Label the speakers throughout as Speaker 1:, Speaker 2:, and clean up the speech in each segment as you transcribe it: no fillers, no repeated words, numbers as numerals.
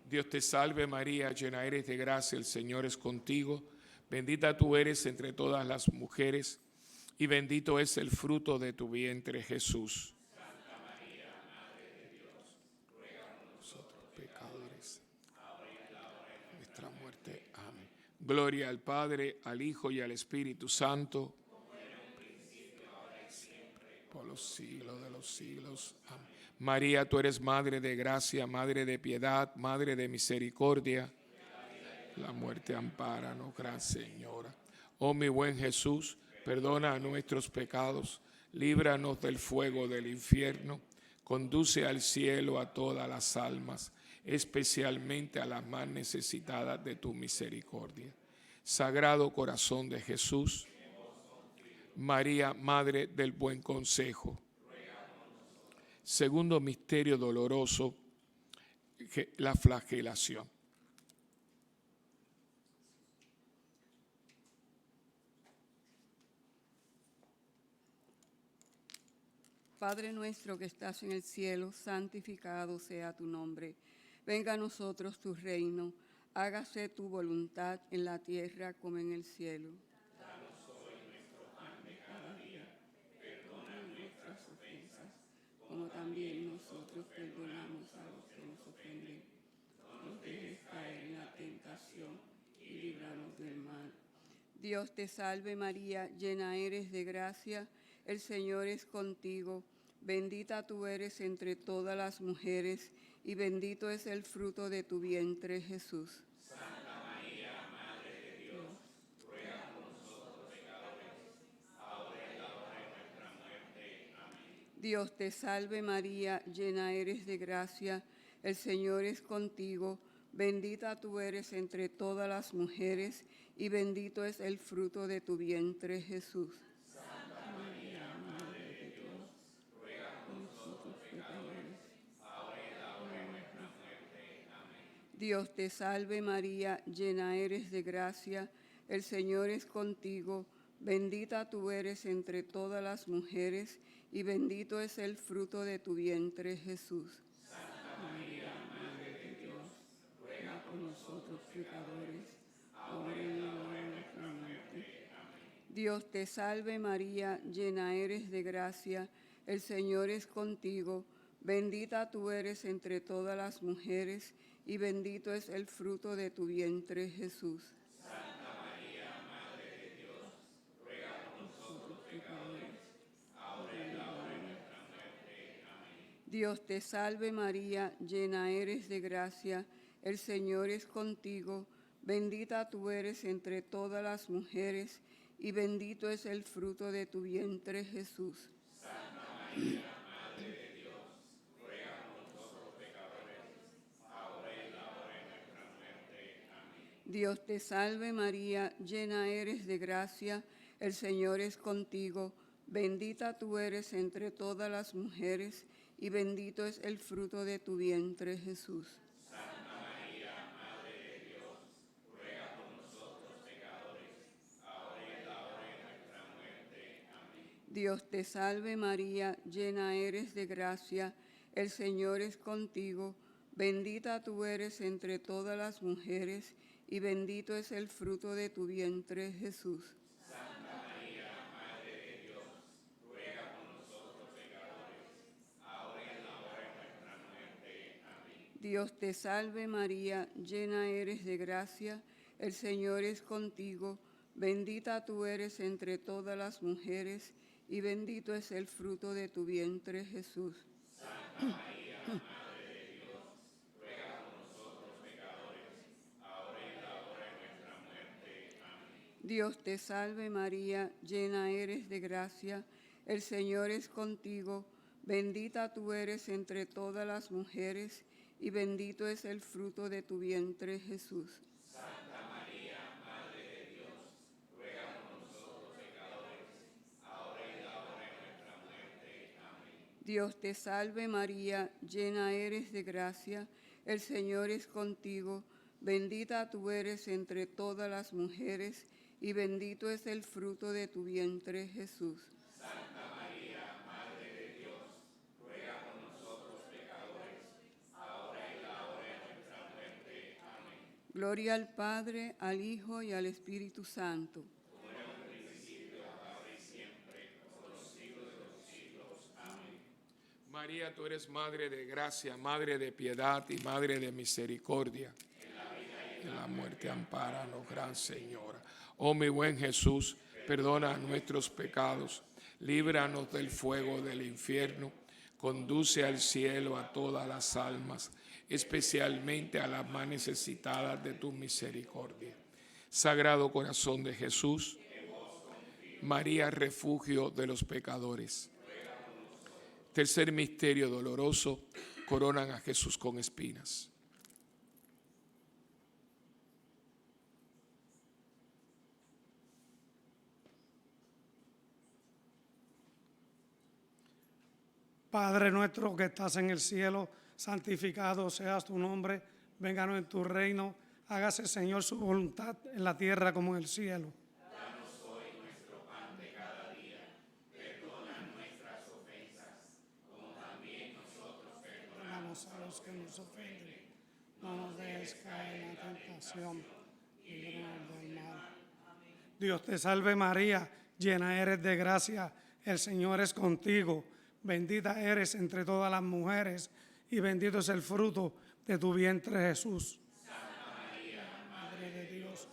Speaker 1: Dios te salve María, llena eres de gracia, el Señor es contigo. Bendita tú eres entre todas las mujeres, y bendito es el fruto de tu vientre, Jesús.
Speaker 2: Santa María, Madre de Dios, ruega por nosotros pecadores, ahora y en la hora de nuestra muerte. Amén.
Speaker 1: Gloria al Padre, al Hijo y al Espíritu Santo,
Speaker 2: Como era en un principio, ahora y siempre,
Speaker 1: por los siglos de los siglos. Amén. María, tú eres Madre de gracia, Madre de piedad, Madre de misericordia. La muerte ampáranos, Gran Señora. Oh mi buen Jesús, perdona nuestros pecados, líbranos del fuego del infierno, conduce al cielo a todas las almas, especialmente a las más necesitadas de tu misericordia. Sagrado Corazón de Jesús, María, Madre del Buen Consejo. Segundo misterio doloroso, la flagelación.
Speaker 3: Padre nuestro que estás en el cielo, santificado sea tu nombre. Venga a nosotros tu reino, hágase tu voluntad en la tierra como en el cielo.
Speaker 2: danos hoy nuestro pan de cada día, perdona nuestras ofensas,
Speaker 3: Como también nosotros perdonamos a los que nos ofenden.
Speaker 2: no nos dejes caer en la tentación y líbranos del mal.
Speaker 3: Dios te salve María, llena eres de gracia, el Señor es contigo. Bendita tú eres entre todas las mujeres, y bendito es el fruto de tu vientre, Jesús.
Speaker 2: Santa María, Madre de Dios, ruega por nosotros pecadores, ahora y en la hora de nuestra muerte. Amén.
Speaker 3: Dios te salve María, llena eres de gracia, el Señor es contigo. Bendita tú eres entre todas las mujeres, y bendito es el fruto de tu vientre, Jesús.
Speaker 2: Santa María, Madre de Dios, ruega por nosotros pecadores, ahora y en la hora de nuestra muerte. Amén.
Speaker 3: Dios te salve María, llena eres de gracia, el Señor es contigo. Bendita tú eres entre todas las mujeres, y bendito es el fruto de tu vientre, Jesús.
Speaker 2: Santa María, Madre de Dios, ruega por nosotros pecadores, ahora y en la hora de nuestra muerte. Amén.
Speaker 3: Dios te salve María, llena eres de gracia, el Señor es contigo. Bendita tú eres entre todas las mujeres, y bendito es el fruto de tu vientre, Jesús.
Speaker 2: Santa María, Madre de Dios, ruega por nosotros pecadores, ahora y en la hora de nuestra muerte. Amén.
Speaker 3: Dios te salve María, llena eres de gracia, el Señor es contigo. Bendita tú eres entre todas las mujeres, y bendito es el fruto de tu vientre, Jesús.
Speaker 2: Santa María, Madre de Dios, ruega por nosotros pecadores, ahora y en la hora de nuestra muerte. Amén.
Speaker 3: Dios te salve María, llena eres de gracia, el Señor es contigo. Bendita tú eres entre todas las mujeres, y bendito es el fruto de tu vientre, Jesús.
Speaker 2: Santa María, Madre de Dios, ruega por nosotros pecadores, ahora y en la hora de nuestra muerte. Amén.
Speaker 3: Dios te salve María, llena eres de gracia, el Señor es contigo. Bendita tú eres entre todas las mujeres, y bendito es el fruto de tu vientre, Jesús.
Speaker 2: Santa María, Madre de Dios, ruega por nosotros pecadores, ahora y en la hora de nuestra muerte. Amén.
Speaker 3: Dios te salve María, llena eres de gracia, el Señor es contigo. Bendita tú eres entre todas las mujeres, y bendito es el fruto de tu vientre, Jesús.
Speaker 2: Santa María, Madre de Dios, ruega por nosotros pecadores, ahora y en la hora de nuestra muerte. Amén.
Speaker 3: Dios te salve María, llena eres de gracia, el Señor es contigo. Bendita tú eres entre todas las mujeres, y bendito es el fruto de tu vientre, Jesús.
Speaker 2: Santa María, Madre de Dios, ruega por nosotros pecadores, ahora y en la hora de nuestra muerte. Amén.
Speaker 3: Dios te salve María, llena eres de gracia, el Señor es contigo. Bendita tú eres entre todas las mujeres, y bendito es el fruto de tu vientre, Jesús.
Speaker 2: Santa María, Madre de Dios, ruega por nosotros pecadores, ahora y en la hora de nuestra muerte.
Speaker 3: Gloria al Padre, al Hijo y al Espíritu Santo.
Speaker 1: María, tú eres Madre de gracia, Madre de piedad y Madre de misericordia. En la muerte ampáranos, Gran Señora. Oh mi buen Jesús, perdona nuestros pecados, líbranos del fuego del infierno, conduce al cielo a todas las almas, especialmente a las más necesitadas de tu misericordia. Sagrado Corazón de Jesús, María, refugio de los pecadores. Tercer misterio doloroso, coronan a Jesús con espinas.
Speaker 4: Padre nuestro que estás en el cielo, santificado seas tu nombre, vénganos en tu reino, hágase Señor su voluntad en la tierra como en el cielo.
Speaker 2: Danos hoy nuestro pan de cada día, perdona nuestras ofensas, como también nosotros perdonamos
Speaker 4: a los que nos ofenden. No nos dejes caer en la tentación, líbranos del mal. Dios te salve María, llena eres de gracia, el Señor es contigo. Bendita eres entre todas las mujeres y bendito es el fruto de tu vientre Jesús.
Speaker 2: Santa María,
Speaker 4: Madre de Dios,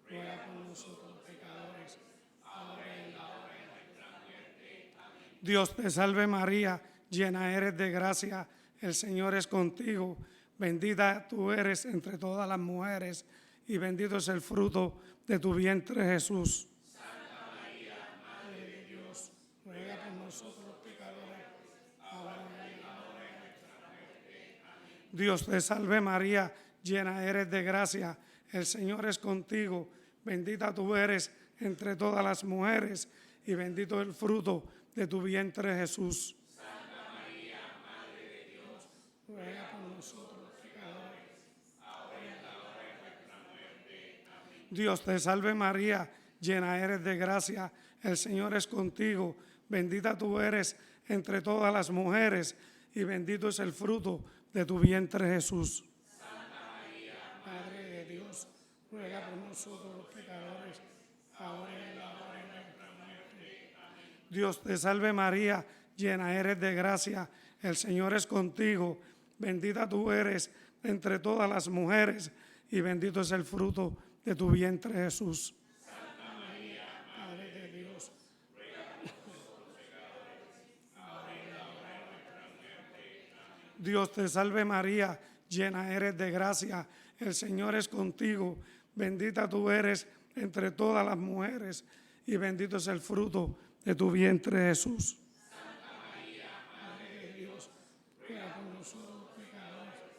Speaker 4: ruega por nosotros pecadores, ahora y en la hora de nuestra muerte. Amén. Dios te salve María, llena eres de gracia, el Señor es contigo. Bendita tú eres entre todas las mujeres y bendito es el fruto de tu vientre Jesús.
Speaker 2: Santa María, Madre de Dios,
Speaker 4: ruega por nosotros Dios te salve María, llena eres de gracia, el Señor es contigo, bendita tú eres entre todas las mujeres y bendito el fruto de tu vientre Jesús.
Speaker 2: Santa María, Madre de Dios,
Speaker 4: ruega por nosotros pecadores,
Speaker 2: ahora y en la hora de nuestra muerte. Amén.
Speaker 4: Dios te salve María, llena eres de gracia, el Señor es contigo, bendita tú eres entre todas las mujeres y bendito es el fruto de tu vientre Jesús.
Speaker 2: Santa María,
Speaker 4: Madre de Dios, ruega por nosotros los pecadores, ahora y en la hora de nuestra muerte. Amén. Dios te salve María, llena eres de gracia, el Señor es contigo, bendita tú eres entre todas las mujeres y bendito es el fruto de tu vientre Jesús.
Speaker 2: Santa María,
Speaker 4: Madre de Dios,
Speaker 2: ruega por nosotros los pecadores, ahora y en la hora de nuestra muerte. Amén.
Speaker 4: Dios te salve María, llena eres de gracia, el Señor es contigo, bendita tú eres entre todas las mujeres y bendito es el fruto de tu vientre Jesús.
Speaker 2: Santa María,
Speaker 4: Madre de Dios, ruega por nosotros los pecadores,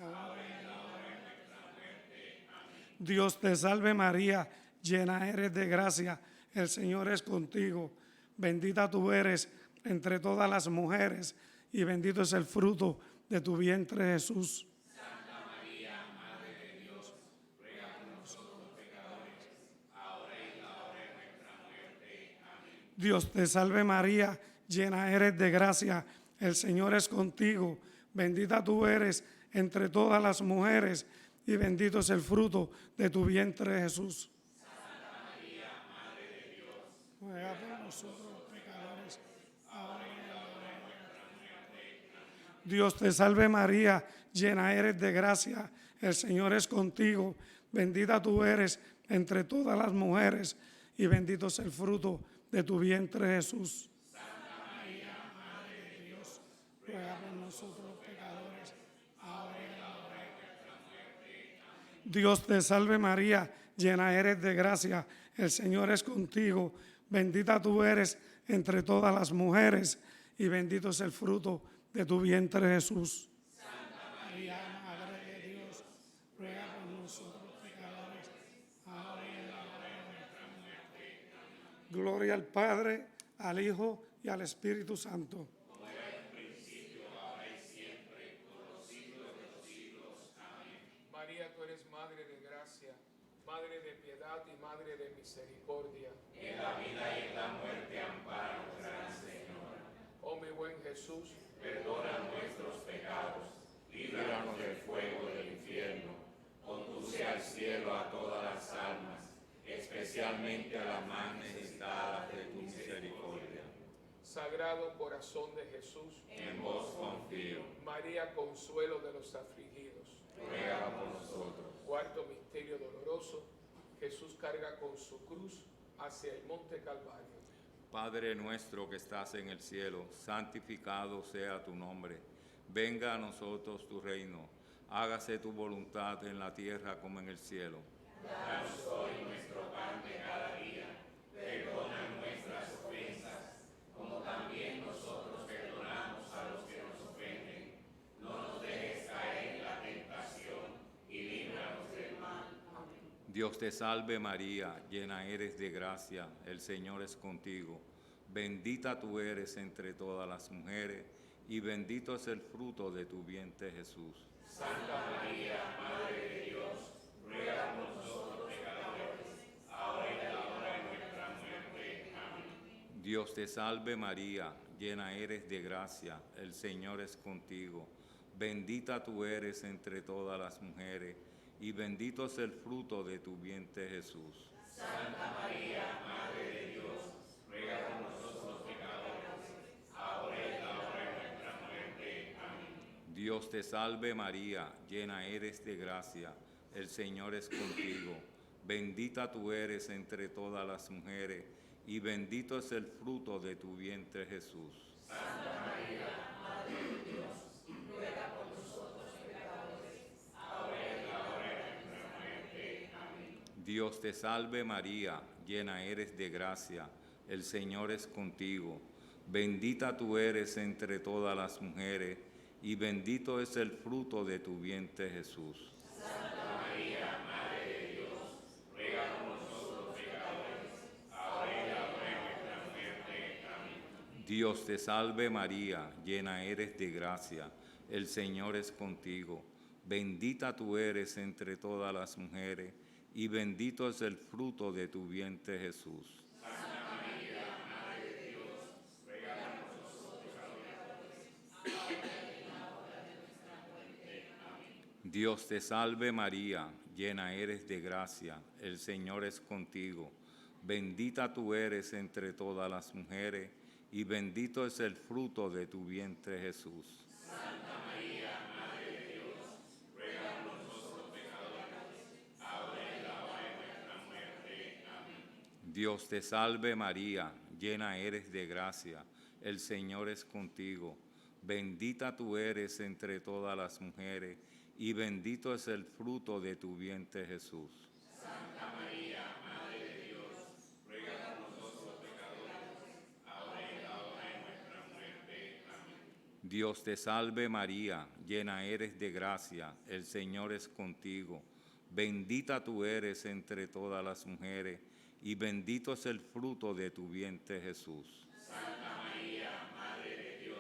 Speaker 4: ahora y en la hora de nuestra muerte. Amén. Dios te salve María, llena eres de gracia, el Señor es contigo, bendita tú eres entre todas las mujeres y bendito es el fruto de tu vientre Jesús.
Speaker 2: Santa María, Madre de Dios, ruega por nosotros los pecadores, ahora y en la hora de nuestra muerte. Amén.
Speaker 4: Dios te salve María, llena eres de gracia, el Señor es contigo, bendita tú eres entre todas las mujeres y bendito es el fruto de tu vientre Jesús.
Speaker 2: Santa María, Madre de Dios,
Speaker 4: ruega por nosotros los pecadores, ahora y en la hora de nuestra muerte. Dios te salve María, llena eres de gracia, el Señor es contigo, bendita tú eres entre todas las mujeres y bendito es el fruto de tu vientre Jesús.
Speaker 2: Santa María, Madre de Dios,
Speaker 4: ruega por nosotros los pecadores,
Speaker 2: ahora y en la hora de nuestra muerte. Amén.
Speaker 4: Dios te salve María, llena eres de gracia, el Señor es contigo, bendita tú eres entre todas las mujeres y bendito es el fruto de tu vientre Jesús.
Speaker 2: Santa
Speaker 4: María, Madre de Dios, ruega por nosotros los pecadores, ahora y en la hora de nuestra muerte. Amén. Gloria al Padre, al Hijo y al Espíritu Santo.
Speaker 2: como era en un principio, ahora y siempre, por los siglos de los siglos. Amén.
Speaker 1: María, tú eres Madre de gracia, Madre de piedad y Madre de misericordia.
Speaker 2: En la vida y en la muerte, ampáranos, Gran Señora.
Speaker 1: Oh mi buen Jesús,
Speaker 2: Perdona nuestros pecados, líbranos del fuego del infierno, conduce al cielo cielo a todas las almas, especialmente a las más necesitadas de tu misericordia.
Speaker 1: Sagrado Corazón de Jesús,
Speaker 2: En vos confío.
Speaker 1: María, consuelo de los afligidos.
Speaker 2: Ruega por nosotros.
Speaker 1: Cuarto misterio doloroso, Jesús carga con su cruz hacia el monte Calvario.
Speaker 2: Padre nuestro que estás en el cielo, santificado sea tu nombre. Venga a nosotros tu reino. Hágase tu voluntad en la tierra como en el cielo. Danos hoy nuestro pan de cada día. Perdona nuestras ofensas, como también nosotros perdonamos a los que nos ofenden. No nos dejes caer en la tentación y líbranos del mal. Dios te salve María, llena eres de gracia, el Señor es contigo. Bendita tú eres entre todas las mujeres, y bendito es el fruto de tu vientre Jesús. Santa María, Madre de Dios, ruega por nosotros pecadores, ahora y en la hora de nuestra muerte. Amén. Dios te salve María, llena eres de gracia, el Señor es contigo. Bendita tú eres entre todas las mujeres, y bendito es el fruto de tu vientre Jesús. Santa María, Madre de Dios, ruega por nosotros pecadores, ahora y en la hora de nuestra muerte. Amén. Dios te salve María, llena eres de gracia, el Señor es contigo. Bendita tú eres entre todas las mujeres, y bendito es el fruto de tu vientre Jesús. Santa María, Madre de Dios, ruega por nosotros pecadores, ahora y en la hora de nuestra muerte. Amén. Dios te salve María, llena eres de gracia, el Señor es contigo. Bendita tú eres entre todas las mujeres, y bendito es el fruto de tu vientre Jesús. Santa María, Madre de Dios, ruega por nosotros pecadores, ahora y en la hora de nuestra muerte. Amén. Dios te salve María, llena eres de gracia, el Señor es contigo. Bendita tú eres entre todas las mujeres, y bendito es el fruto de tu vientre Jesús. Dios te salve María, llena eres de gracia, el Señor es contigo. Bendita tú eres entre todas las mujeres, y bendito es el fruto de tu vientre Jesús. Santa María, Madre de Dios, ruega por nosotros pecadores, ahora y en la hora de nuestra muerte. Amén. Dios te salve María, llena eres de gracia, el Señor es contigo. Bendita tú eres entre todas las mujeres, y bendito es el fruto de tu vientre Jesús. Santa María, Madre de Dios, ruega por nosotros pecadores, ahora y en la hora de nuestra muerte. Amén. Dios te salve María, llena eres de gracia, el Señor es contigo. Bendita tú eres entre todas las mujeres, y bendito es el fruto de tu vientre Jesús. Santa María, Madre de Dios,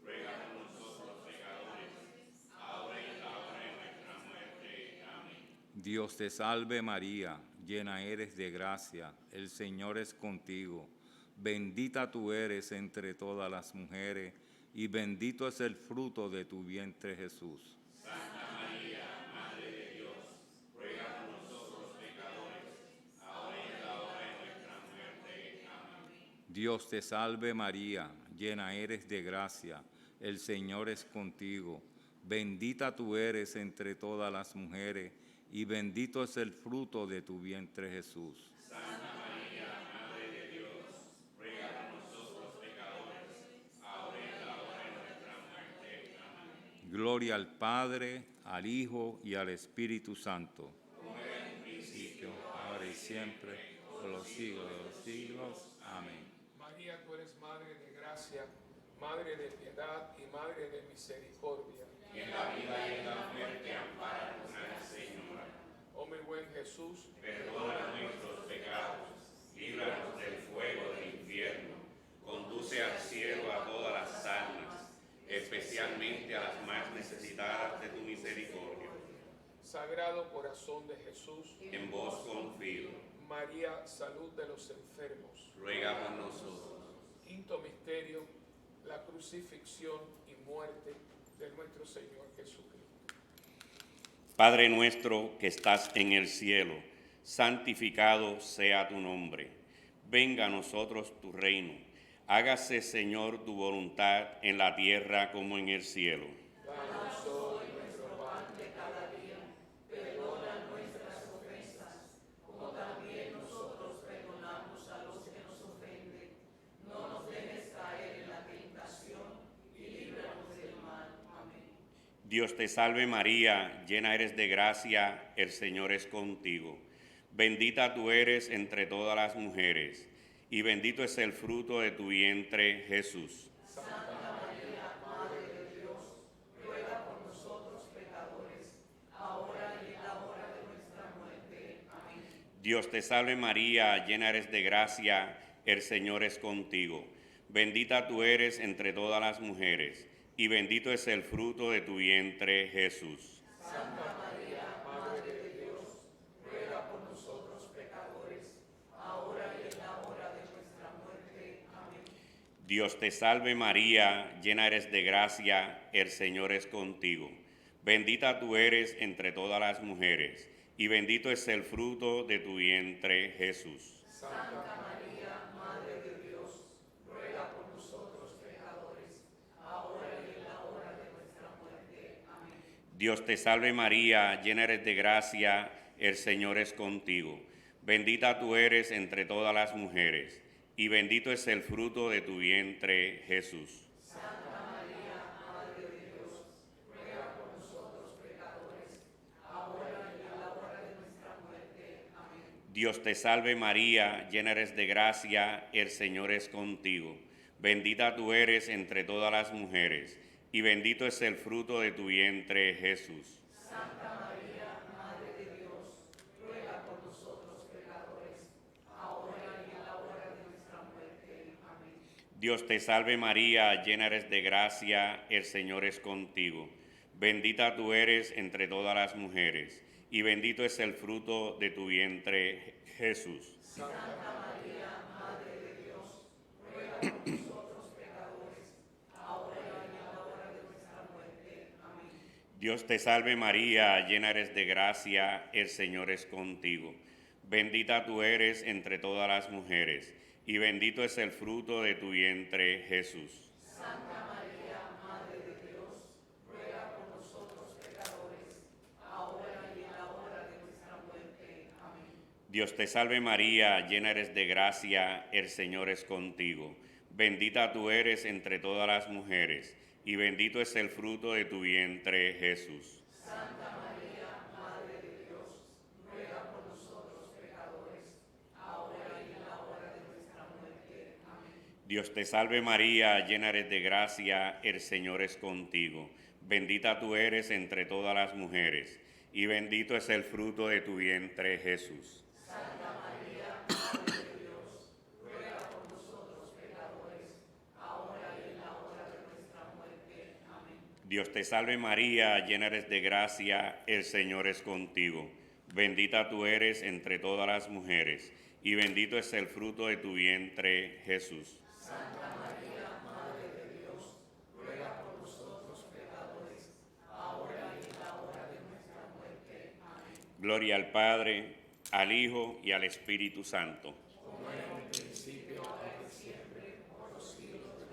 Speaker 2: ruega por nosotros pecadores, ahora y en la hora de nuestra muerte. Amén. Dios te salve María, llena eres de gracia, el Señor es contigo. Bendita tú eres entre todas las mujeres, y bendito es el fruto de tu vientre Jesús. Santa María, Madre de Dios, ruega por nosotros pecadores, ahora y en la hora de nuestra muerte. Amén. Dios te salve María, llena eres de gracia, el Señor es contigo. Bendita tú eres entre todas las mujeres, y bendito es el fruto de tu vientre Jesús. Santa María, Madre de Dios, ruega por nosotros pecadores, ahora y en la hora de nuestra muerte. Amén. Gloria al Padre, al Hijo y al Espíritu Santo. Como era en un principio, ahora y siempre, por los siglos de los siglos. Amén.
Speaker 1: María, tú eres Madre de gracia, Madre de piedad y Madre de misericordia.
Speaker 2: Y en la vida y en la muerte, ampáranos, Señora.
Speaker 1: Oh mi buen Jesús,
Speaker 2: Perdona nuestros pecados, líbranos del fuego del infierno, conduce al cielo a todas las almas, especialmente a las más necesitadas de tu misericordia.
Speaker 1: Sagrado Corazón de Jesús,
Speaker 2: En vos confío,
Speaker 1: María, salud de los enfermos.
Speaker 2: ruega por nosotros.
Speaker 1: Quinto misterio, la crucifixión y muerte de nuestro Señor Jesucristo.
Speaker 5: Padre nuestro que estás en el cielo, santificado sea tu nombre. Venga a nosotros tu reino. Hágase, Señor, tu voluntad en la tierra como en el cielo.
Speaker 6: Danos hoy nuestro pan de cada día. Perdona nuestras ofensas, como también nosotros perdonamos a los que nos ofenden. No nos dejes caer en la tentación y líbranos del mal. Amén.
Speaker 5: Dios te salve María, llena eres de gracia, el Señor es contigo. Bendita tú eres entre todas las mujeres, y bendito es el fruto de tu vientre, Jesús.
Speaker 6: Santa María, Madre de Dios, ruega por nosotros pecadores, ahora y en la hora de nuestra muerte. Amén.
Speaker 5: Dios te salve María, llena eres de gracia, el Señor es contigo. Bendita tú eres entre todas las mujeres, y bendito es el fruto de tu vientre, Jesús.
Speaker 6: Santa María, Madre de Dios, ruega por nosotros pecadores, ahora y en la hora de nuestra muerte. Amén.
Speaker 5: Dios te salve María, llena eres de gracia, el Señor es contigo. Bendita tú eres entre todas las mujeres, y bendito es el fruto de tu vientre, Jesús.
Speaker 6: Santa María, Madre de Dios, ruega por nosotros pecadores, ahora y en la hora de nuestra muerte. Amén.
Speaker 5: Dios te salve María, llena eres de gracia, el Señor es contigo. Bendita tú eres entre todas las mujeres, y bendito es el fruto de tu vientre, Jesús.
Speaker 6: Santa María, Madre de Dios, ruega por nosotros pecadores, ahora y en la hora de nuestra muerte. Amén.
Speaker 5: Dios te salve María, llena eres de gracia, el Señor es contigo. Bendita tú eres entre todas las mujeres, y bendito es el fruto de tu vientre, Jesús.
Speaker 6: Santa María, Madre de Dios, ruega por nosotros pecadores, ahora y en la hora de nuestra muerte. Amén.
Speaker 5: Dios te salve María, llena eres de gracia, el Señor es contigo. Bendita tú eres entre todas las mujeres, y bendito es el fruto de tu vientre, Jesús.
Speaker 6: Santa María, Madre de Dios, ruega por nosotros pecadores, ahora y en la hora de nuestra muerte. Amén.
Speaker 5: Dios te salve María, llena eres de gracia, el Señor es contigo. Bendita tú eres entre todas las mujeres, y bendito es el fruto de tu vientre, Jesús.
Speaker 6: Santa María, Madre de Dios, ruega por nosotros pecadores, ahora y en la hora de nuestra muerte. Amén.
Speaker 5: Dios te salve María, llena eres de gracia, el Señor es contigo. Bendita tú eres entre todas las mujeres, y bendito es el fruto de tu vientre, Jesús.
Speaker 6: Santa María, Madre de Dios, ruega por nosotros pecadores, ahora y en la hora de nuestra muerte. Amén.
Speaker 5: Dios te salve María, llena eres de gracia, el Señor es contigo. Bendita tú eres entre todas las mujeres, y bendito es el fruto de tu vientre, Jesús.
Speaker 6: Santa María, Madre de Dios, ruega por nosotros pecadores, ahora y en la hora de nuestra muerte. Amén.
Speaker 5: Dios te salve María, llena eres de gracia, el Señor es contigo. Bendita tú eres entre todas las mujeres, y bendito es el fruto de tu vientre, Jesús.
Speaker 6: Santa María, Madre de Dios, ruega por nosotros pecadores, ahora y en la hora de nuestra muerte. Amén.
Speaker 5: Gloria al Padre, al Hijo y al Espíritu Santo.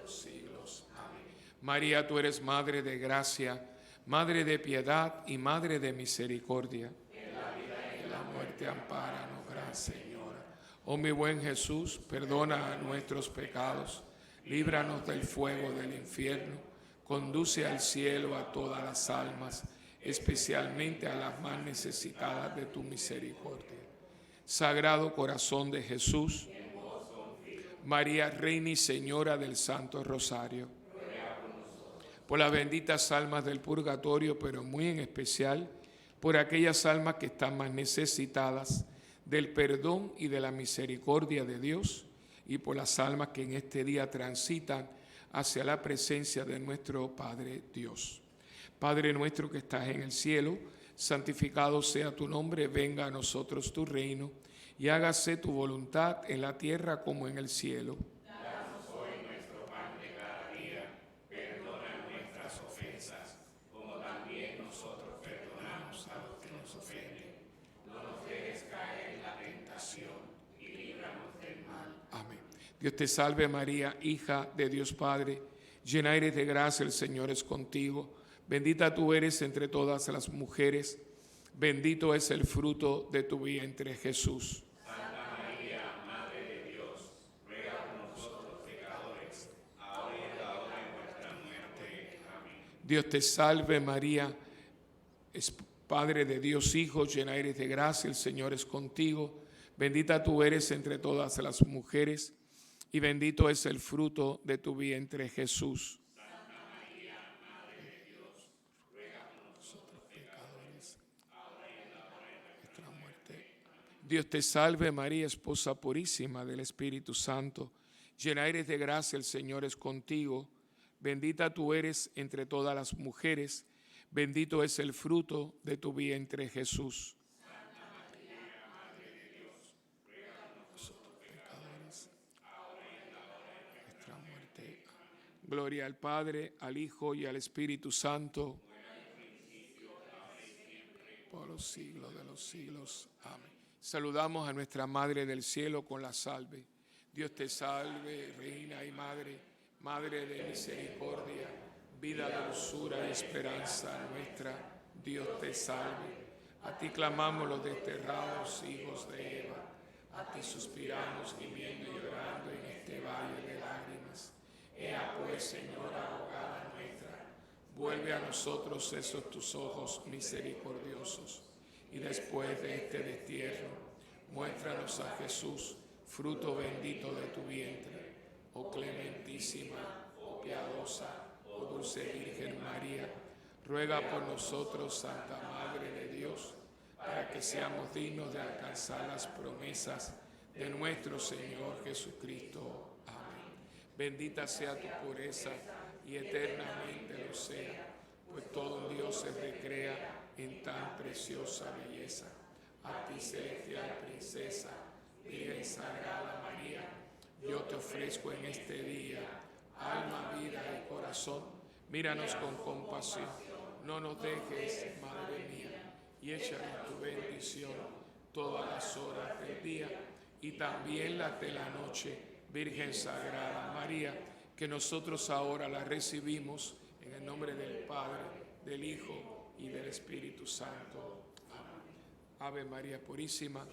Speaker 1: Los siglos. Amén. María, tú eres Madre de gracia, Madre de piedad y Madre de misericordia. En la vida y en la muerte, ampáranos, Gran Señora. Oh mi buen Jesús, perdona nuestros pecados, líbranos del fuego del infierno, conduce al cielo a todas las almas, especialmente a las más necesitadas de tu misericordia. Sagrado Corazón de Jesús, María, Reina y Señora del Santo Rosario, por las benditas almas del purgatorio, pero muy en especial por aquellas almas que están más necesitadas del perdón y de la misericordia de Dios, y por las almas que en este día transitan hacia la presencia de nuestro Padre Dios. Padre nuestro que estás en el cielo, santificado sea tu nombre, venga a nosotros tu reino, y hágase tu voluntad en la tierra como en el cielo.
Speaker 5: Danos hoy nuestro pan de cada día, perdona nuestras ofensas, como también nosotros perdonamos a los
Speaker 1: Dios te salve María, hija de Dios Padre, llena eres de gracia, el Señor es contigo. Bendita tú eres entre todas las mujeres, bendito es el fruto de tu vientre, Jesús.
Speaker 5: Santa María, Madre de Dios, ruega por nosotros pecadores, ahora y en la hora de nuestra muerte. Amén.
Speaker 1: Dios te salve María, Padre de Dios Hijo, llena eres de gracia, el Señor es contigo. Bendita tú eres entre todas las mujeres, y bendito es el fruto de tu vientre, Jesús.
Speaker 5: Santa María, Madre de Dios, ruega por nosotros pecadores, ahora y en la hora de nuestra muerte.
Speaker 1: Dios te salve María, esposa purísima del Espíritu Santo, llena eres de gracia, el Señor es contigo. Bendita tú eres entre todas las mujeres, bendito es el fruto de tu vientre, Jesús. Gloria al Padre, al Hijo y al Espíritu Santo, por los siglos de los siglos. Amén. Saludamos a nuestra Madre del Cielo con la salve. Dios te salve, Reina y Madre, Madre de misericordia, vida, dulzura y esperanza nuestra. Dios te salve. A ti clamamos los desterrados hijos de Eva, a ti suspiramos gimiendo y llorando en este valle de lágrimas. Ea pues, Señora, abogada nuestra, vuelve a nosotros esos tus ojos misericordiosos, y después de este destierro, muéstranos a Jesús, fruto bendito de tu vientre. Oh clementísima, oh piadosa, oh dulce Virgen María, ruega por nosotros, Santa Madre de Dios, para que seamos dignos de alcanzar las promesas de nuestro Señor Jesucristo. Bendita sea tu pureza y eternamente lo sea, pues todo Dios se recrea en tan preciosa belleza. A ti, celestial princesa, Virgen Sagrada María, yo te ofrezco en este día alma, vida y corazón. Míranos con compasión, no nos dejes, Madre mía, y échanos tu bendición todas las horas del día y también las de la noche. Virgen Sagrada María, que nosotros ahora la recibimos en el nombre del Padre, del Hijo y del Espíritu Santo. Amén. Ave María Purísima.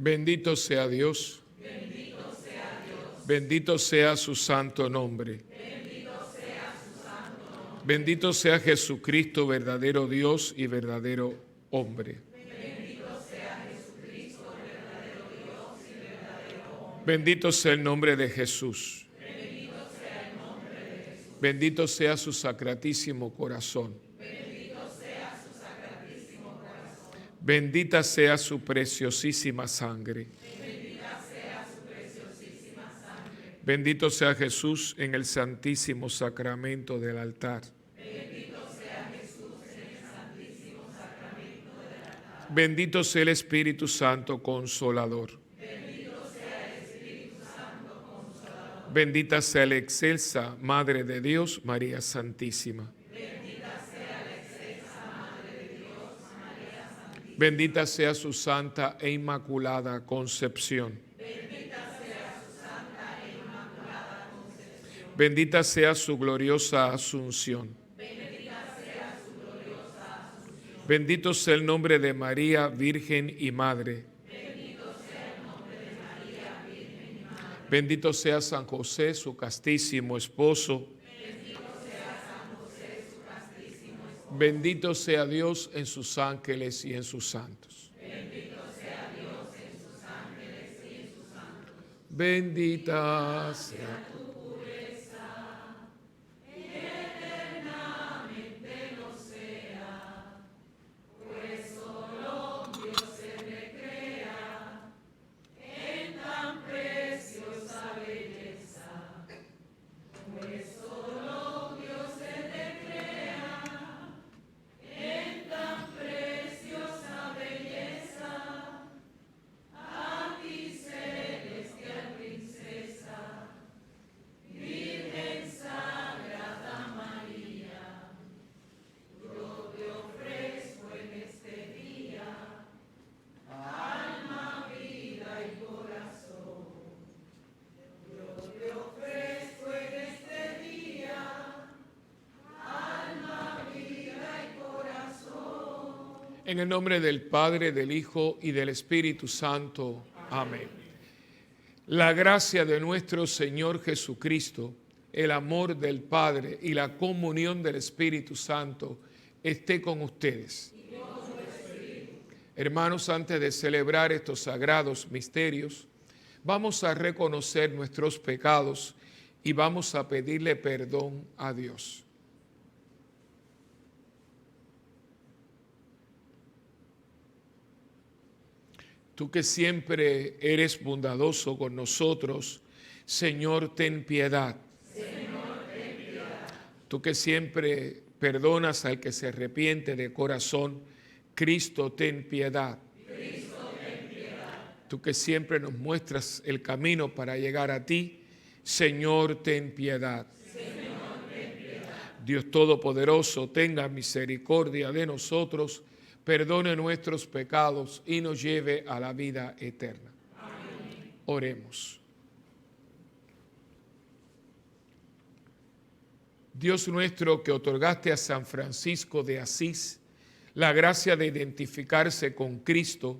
Speaker 1: Bendito sea Dios. Bendito sea su santo nombre. Bendito sea Jesucristo, verdadero Dios y verdadero hombre. Bendito sea el nombre de Jesús. Bendito sea su sacratísimo corazón. Bendita sea su preciosísima sangre. Bendito sea Jesús en el santísimo sacramento del altar. Bendito sea el Espíritu Santo Consolador. Bendita sea la excelsa Madre de Dios, María Santísima. Bendita sea su santa e inmaculada concepción. Bendita sea su gloriosa asunción. Bendito sea el nombre de María, Virgen y Madre. Bendito sea San José, su castísimo esposo. Bendito sea Dios en sus ángeles y en sus santos. Bendita sea. En el nombre del Padre, del Hijo y del Espíritu Santo. Amén. La gracia de nuestro Señor Jesucristo, el amor del Padre y la comunión del Espíritu Santo esté con ustedes. Hermanos, antes de celebrar estos sagrados misterios, vamos a reconocer nuestros pecados y vamos a pedirle perdón a Dios. Tú que siempre eres bondadoso con nosotros, Señor, ten piedad. Señor, ten piedad. Tú que siempre perdonas al que se arrepiente de corazón, Cristo, ten piedad. Cristo, ten piedad. Tú que siempre nos muestras el camino para llegar a ti, Señor, ten piedad. Señor, ten piedad. Dios Todopoderoso, tenga misericordia de nosotros, perdone nuestros pecados y nos lleve a la vida eterna. Amén. Oremos. Dios nuestro, que otorgaste a San Francisco de Asís la gracia de identificarse con Cristo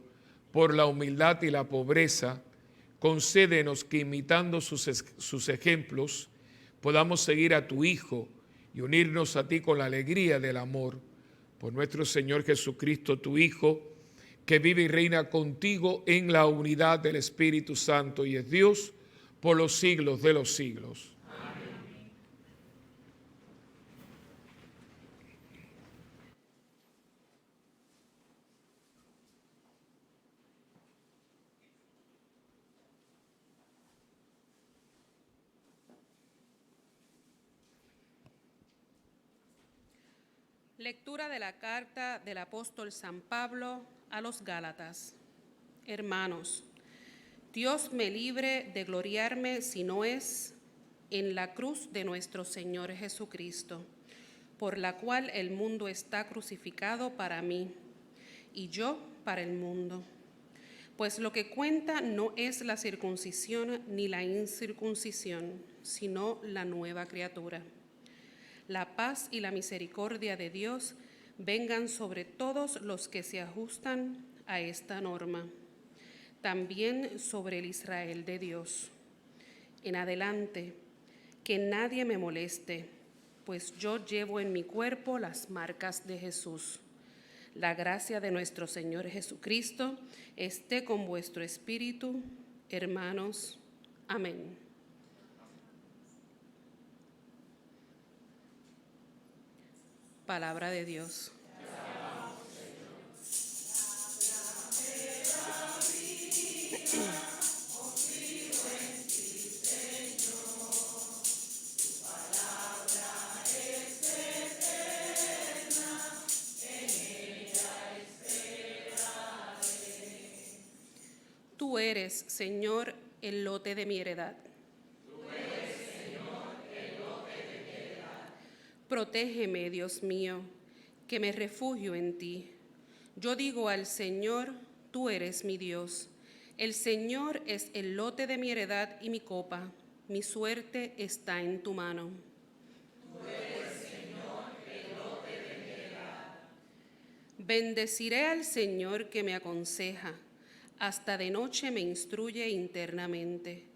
Speaker 1: por la humildad y la pobreza, concédenos que imitando sus ejemplos podamos seguir a tu Hijo y unirnos a ti con la alegría del amor. Por nuestro Señor Jesucristo, tu Hijo, que vive y reina contigo en la unidad del Espíritu Santo y es Dios por los siglos de los siglos. Amén.
Speaker 7: Lectura de la carta del apóstol San Pablo a los Gálatas. Hermanos, Dios me libre de gloriarme si no es en la cruz de nuestro Señor Jesucristo, por la cual el mundo está crucificado para mí y yo para el mundo. Pues lo que cuenta no es la circuncisión ni la incircuncisión, sino la nueva criatura. La paz y la misericordia de Dios vengan sobre todos los que se ajustan a esta norma. también sobre el Israel de Dios. En adelante, que nadie me moleste, pues yo llevo en mi cuerpo las marcas de Jesús. La gracia de nuestro Señor Jesucristo esté con vuestro espíritu, hermanos. Amén. Palabra de Dios. Tú eres, Señor, el lote de mi heredad. Protégeme, Dios mío, que me refugio en ti. Yo digo al Señor, tú eres mi Dios. El Señor es el lote de mi heredad y mi copa. Mi suerte está en tu mano. Tú eres, Señor, el lote de mi heredad. Bendeciré al Señor que me aconseja. Hasta de noche me instruye internamente.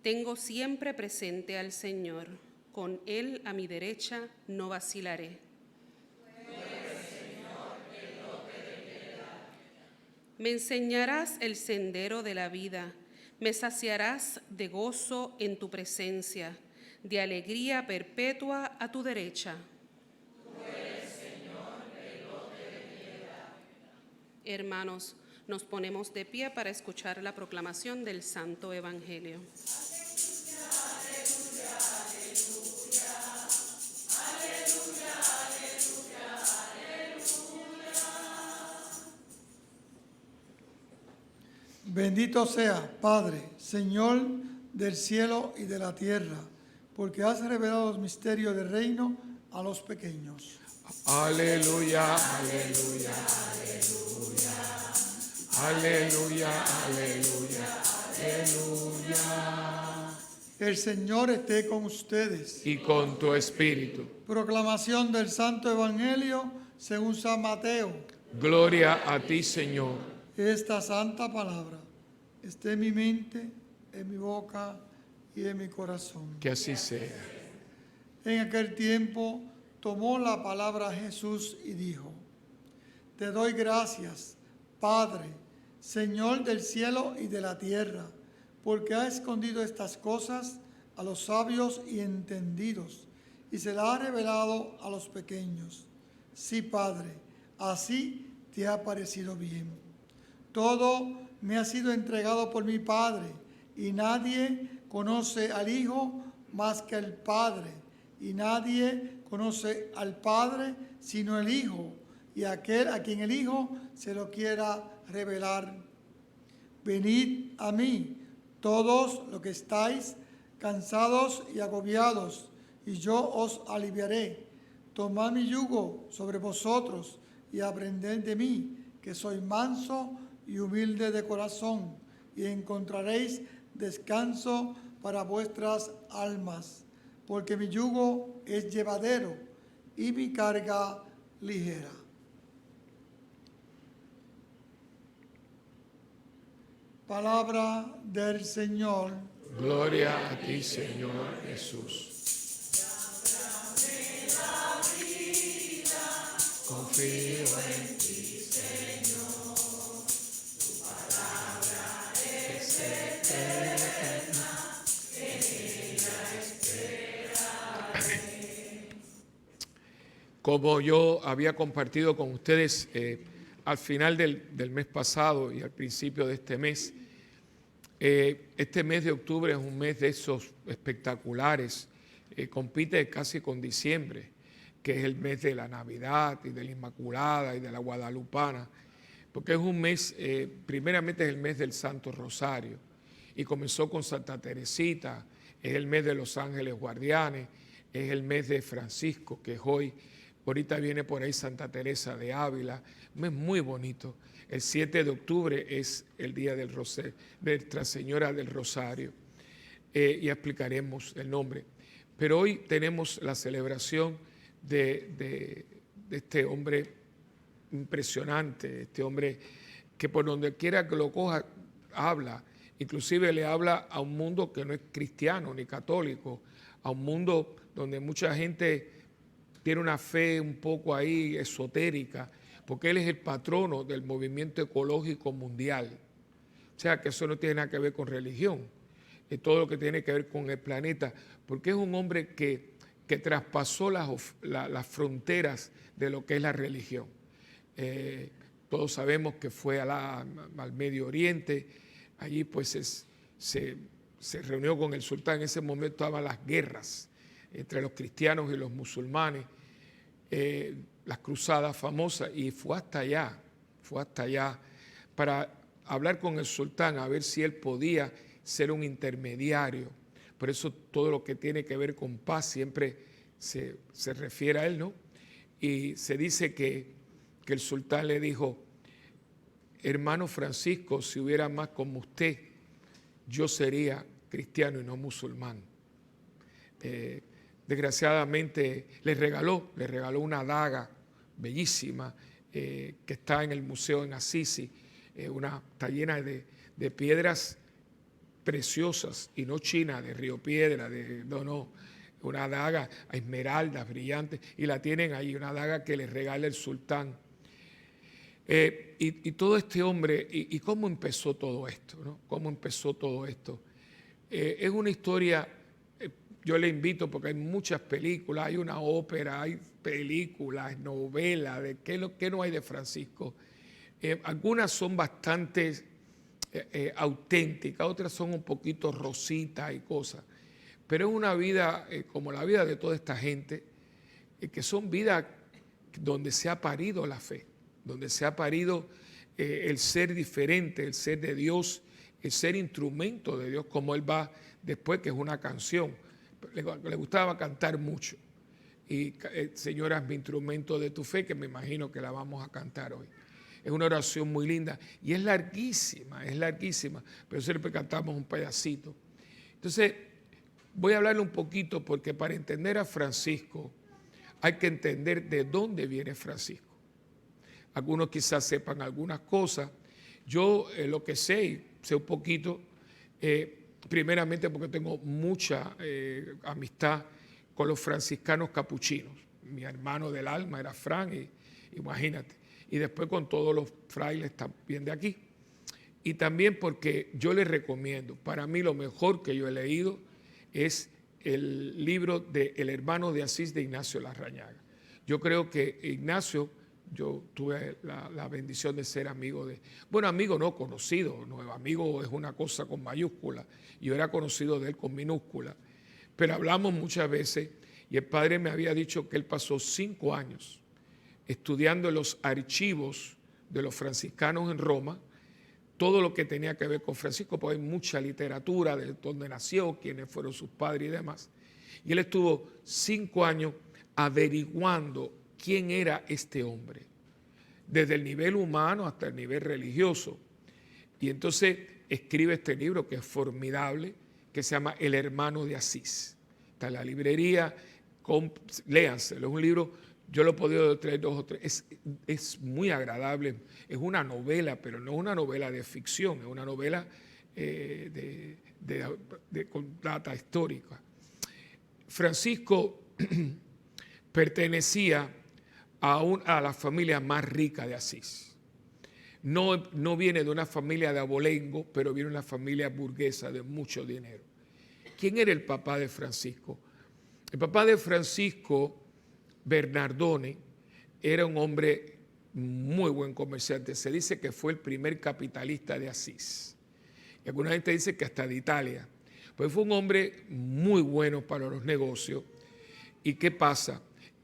Speaker 7: Tengo siempre presente al Señor. Con Él a mi derecha no vacilaré. Me enseñarás el sendero de la vida. Me saciarás de gozo en tu presencia, de alegría perpetua a tu derecha. Hermanos, nos ponemos de pie para escuchar la proclamación del Santo Evangelio.
Speaker 8: Bendito sea, Padre, Señor del cielo y de la tierra, porque has revelado los misterios del reino a los pequeños.
Speaker 1: Aleluya, aleluya, aleluya. Aleluya, aleluya, aleluya.
Speaker 8: El Señor esté con ustedes.
Speaker 1: Y con tu espíritu.
Speaker 8: Proclamación del Santo Evangelio según San Mateo.
Speaker 1: Gloria a ti, Señor.
Speaker 8: Esta santa palabra esté en mi mente, en mi boca y en mi corazón.
Speaker 1: Que así sea.
Speaker 8: En aquel tiempo tomó la palabra Jesús y dijo: Te doy gracias, Padre, Señor del cielo y de la tierra, porque has escondido estas cosas a los sabios y entendidos, y se las has revelado a los pequeños. Sí, Padre, así te ha parecido bien. Todo me ha sido entregado por mi Padre, y nadie conoce al Hijo más que el Padre, y nadie conoce al Padre sino el Hijo, y aquel a quien el Hijo se lo quiera revelar. Venid a mí, todos los que estáis cansados y agobiados, y yo os aliviaré. Tomad mi yugo sobre vosotros y aprended de mí, que soy manso y humilde de corazón, y encontraréis descanso para vuestras almas, porque mi yugo es llevadero y mi carga ligera. Palabra del Señor.
Speaker 1: Gloria a ti, Señor Jesús. Confío en ti. Como yo había compartido con ustedes al final del mes pasado y al principio de este mes de octubre es un mes de esos espectaculares, compite casi con diciembre, que es el mes de la Navidad y de la Inmaculada y de la Guadalupana, porque es un mes, primeramente es el mes del Santo Rosario, y comenzó con Santa Teresita, es el mes de los ángeles guardianes, es el mes de Francisco, que es hoy. Ahorita viene por ahí Santa Teresa de Ávila, un mes muy bonito. El 7 de octubre es el día del Rosario, de Nuestra Señora del Rosario, y explicaremos el nombre. Pero hoy tenemos la celebración de este hombre impresionante, este hombre que por donde quiera que lo coja habla, inclusive le habla a un mundo que no es cristiano ni católico, a un mundo donde mucha gente tiene una fe un poco ahí esotérica, porque él es el patrono del movimiento ecológico mundial. O sea, que eso no tiene nada que ver con religión, es todo lo que tiene que ver con el planeta, porque es un hombre que traspasó las fronteras de lo que es la religión. Todos sabemos que fue al Medio Oriente, allí pues se reunió con el sultán. En ese momento estaban las guerras entre los cristianos y los musulmanes, las cruzadas famosas, y fue hasta allá para hablar con el sultán a ver si él podía ser un intermediario. Por eso todo lo que tiene que ver con paz siempre se refiere a él, ¿no? Y se dice que el sultán le dijo: hermano Francisco, si hubiera más como usted, yo sería cristiano y no musulmán. Desgraciadamente le regaló una daga bellísima que está en el museo en Assisi. Está llena de piedras preciosas, y no china, de Río Piedra, una daga a esmeraldas brillantes, y la tienen ahí, una daga que le regala el sultán. Y todo este hombre, y cómo empezó todo esto, ¿no? ¿Cómo empezó todo esto? Es una historia, yo le invito, porque hay muchas películas, hay una ópera, hay películas, novelas, de qué no hay de Francisco. Algunas son bastante auténticas, otras son un poquito rositas y cosas, pero es una vida como la vida de toda esta gente, que son vidas donde se ha parido la fe, donde se ha parido el ser diferente, el ser de Dios, el ser instrumento de Dios, como él va después, que es una canción. Le gustaba cantar mucho. Y Señora, es mi instrumento de tu fe, que me imagino que la vamos a cantar hoy. Es una oración muy linda y es larguísima, pero siempre cantamos un pedacito. Entonces, voy a hablarle un poquito, porque para entender a Francisco hay que entender de dónde viene Francisco. Algunos quizás sepan algunas cosas. Yo lo que sé un poquito, primeramente porque tengo mucha amistad con los franciscanos capuchinos. Mi hermano del alma era Fran, y imagínate. Y después con todos los frailes también de aquí. Y también porque yo les recomiendo, para mí lo mejor que yo he leído es el libro de El hermano de Asís de Ignacio Larrañaga. Yo creo que Ignacio, yo tuve la bendición de ser amigo de, bueno, amigo no, conocido, no, amigo es una cosa con mayúscula, yo era conocido de él con minúscula, pero hablamos muchas veces, y el padre me había dicho que él pasó 5 años estudiando los archivos de los franciscanos en Roma, todo lo que tenía que ver con Francisco, porque hay mucha literatura de dónde nació, quiénes fueron sus padres y demás. Y él estuvo 5 años averiguando quién era este hombre, desde el nivel humano hasta el nivel religioso. Y entonces escribe este libro que es formidable, que se llama El hermano de Asís. Está en la librería, léanselo, es un libro. Yo lo he podido traer 2 o 3. Es muy agradable. Es una novela, pero no es una novela de ficción, es una novela con data histórica. Francisco pertenecía a la familia más rica de Asís. No viene de una familia de abolengo, pero viene de una familia burguesa de mucho dinero. ¿Quién era el papá de Francisco? El papá de Francisco, Bernardone, era un hombre muy buen comerciante. Se dice que fue el primer capitalista de Asís. Y alguna gente dice que hasta de Italia. Pues fue un hombre muy bueno para los negocios. ¿Y qué pasa?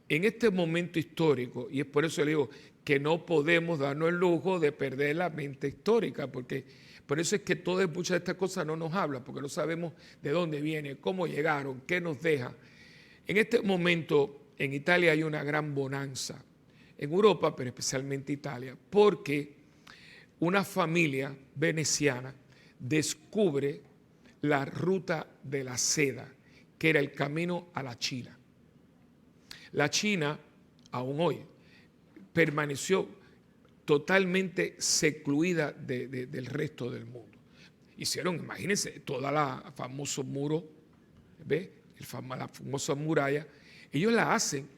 Speaker 1: En este momento histórico, y es por eso le digo que no podemos darnos el lujo de perder la mente histórica, porque por eso es que muchas de estas cosas no nos hablan, porque no sabemos de dónde viene, cómo llegaron, qué nos deja. En este momento en Italia hay una gran bonanza, en Europa, pero especialmente Italia, porque una familia veneciana descubre la ruta de la seda, que era el camino a la China. La China, aún hoy, permaneció totalmente secluida del resto del mundo. hicieron, imagínense, toda la famoso muro, ¿ve? La famosa muralla. Ellos la hacen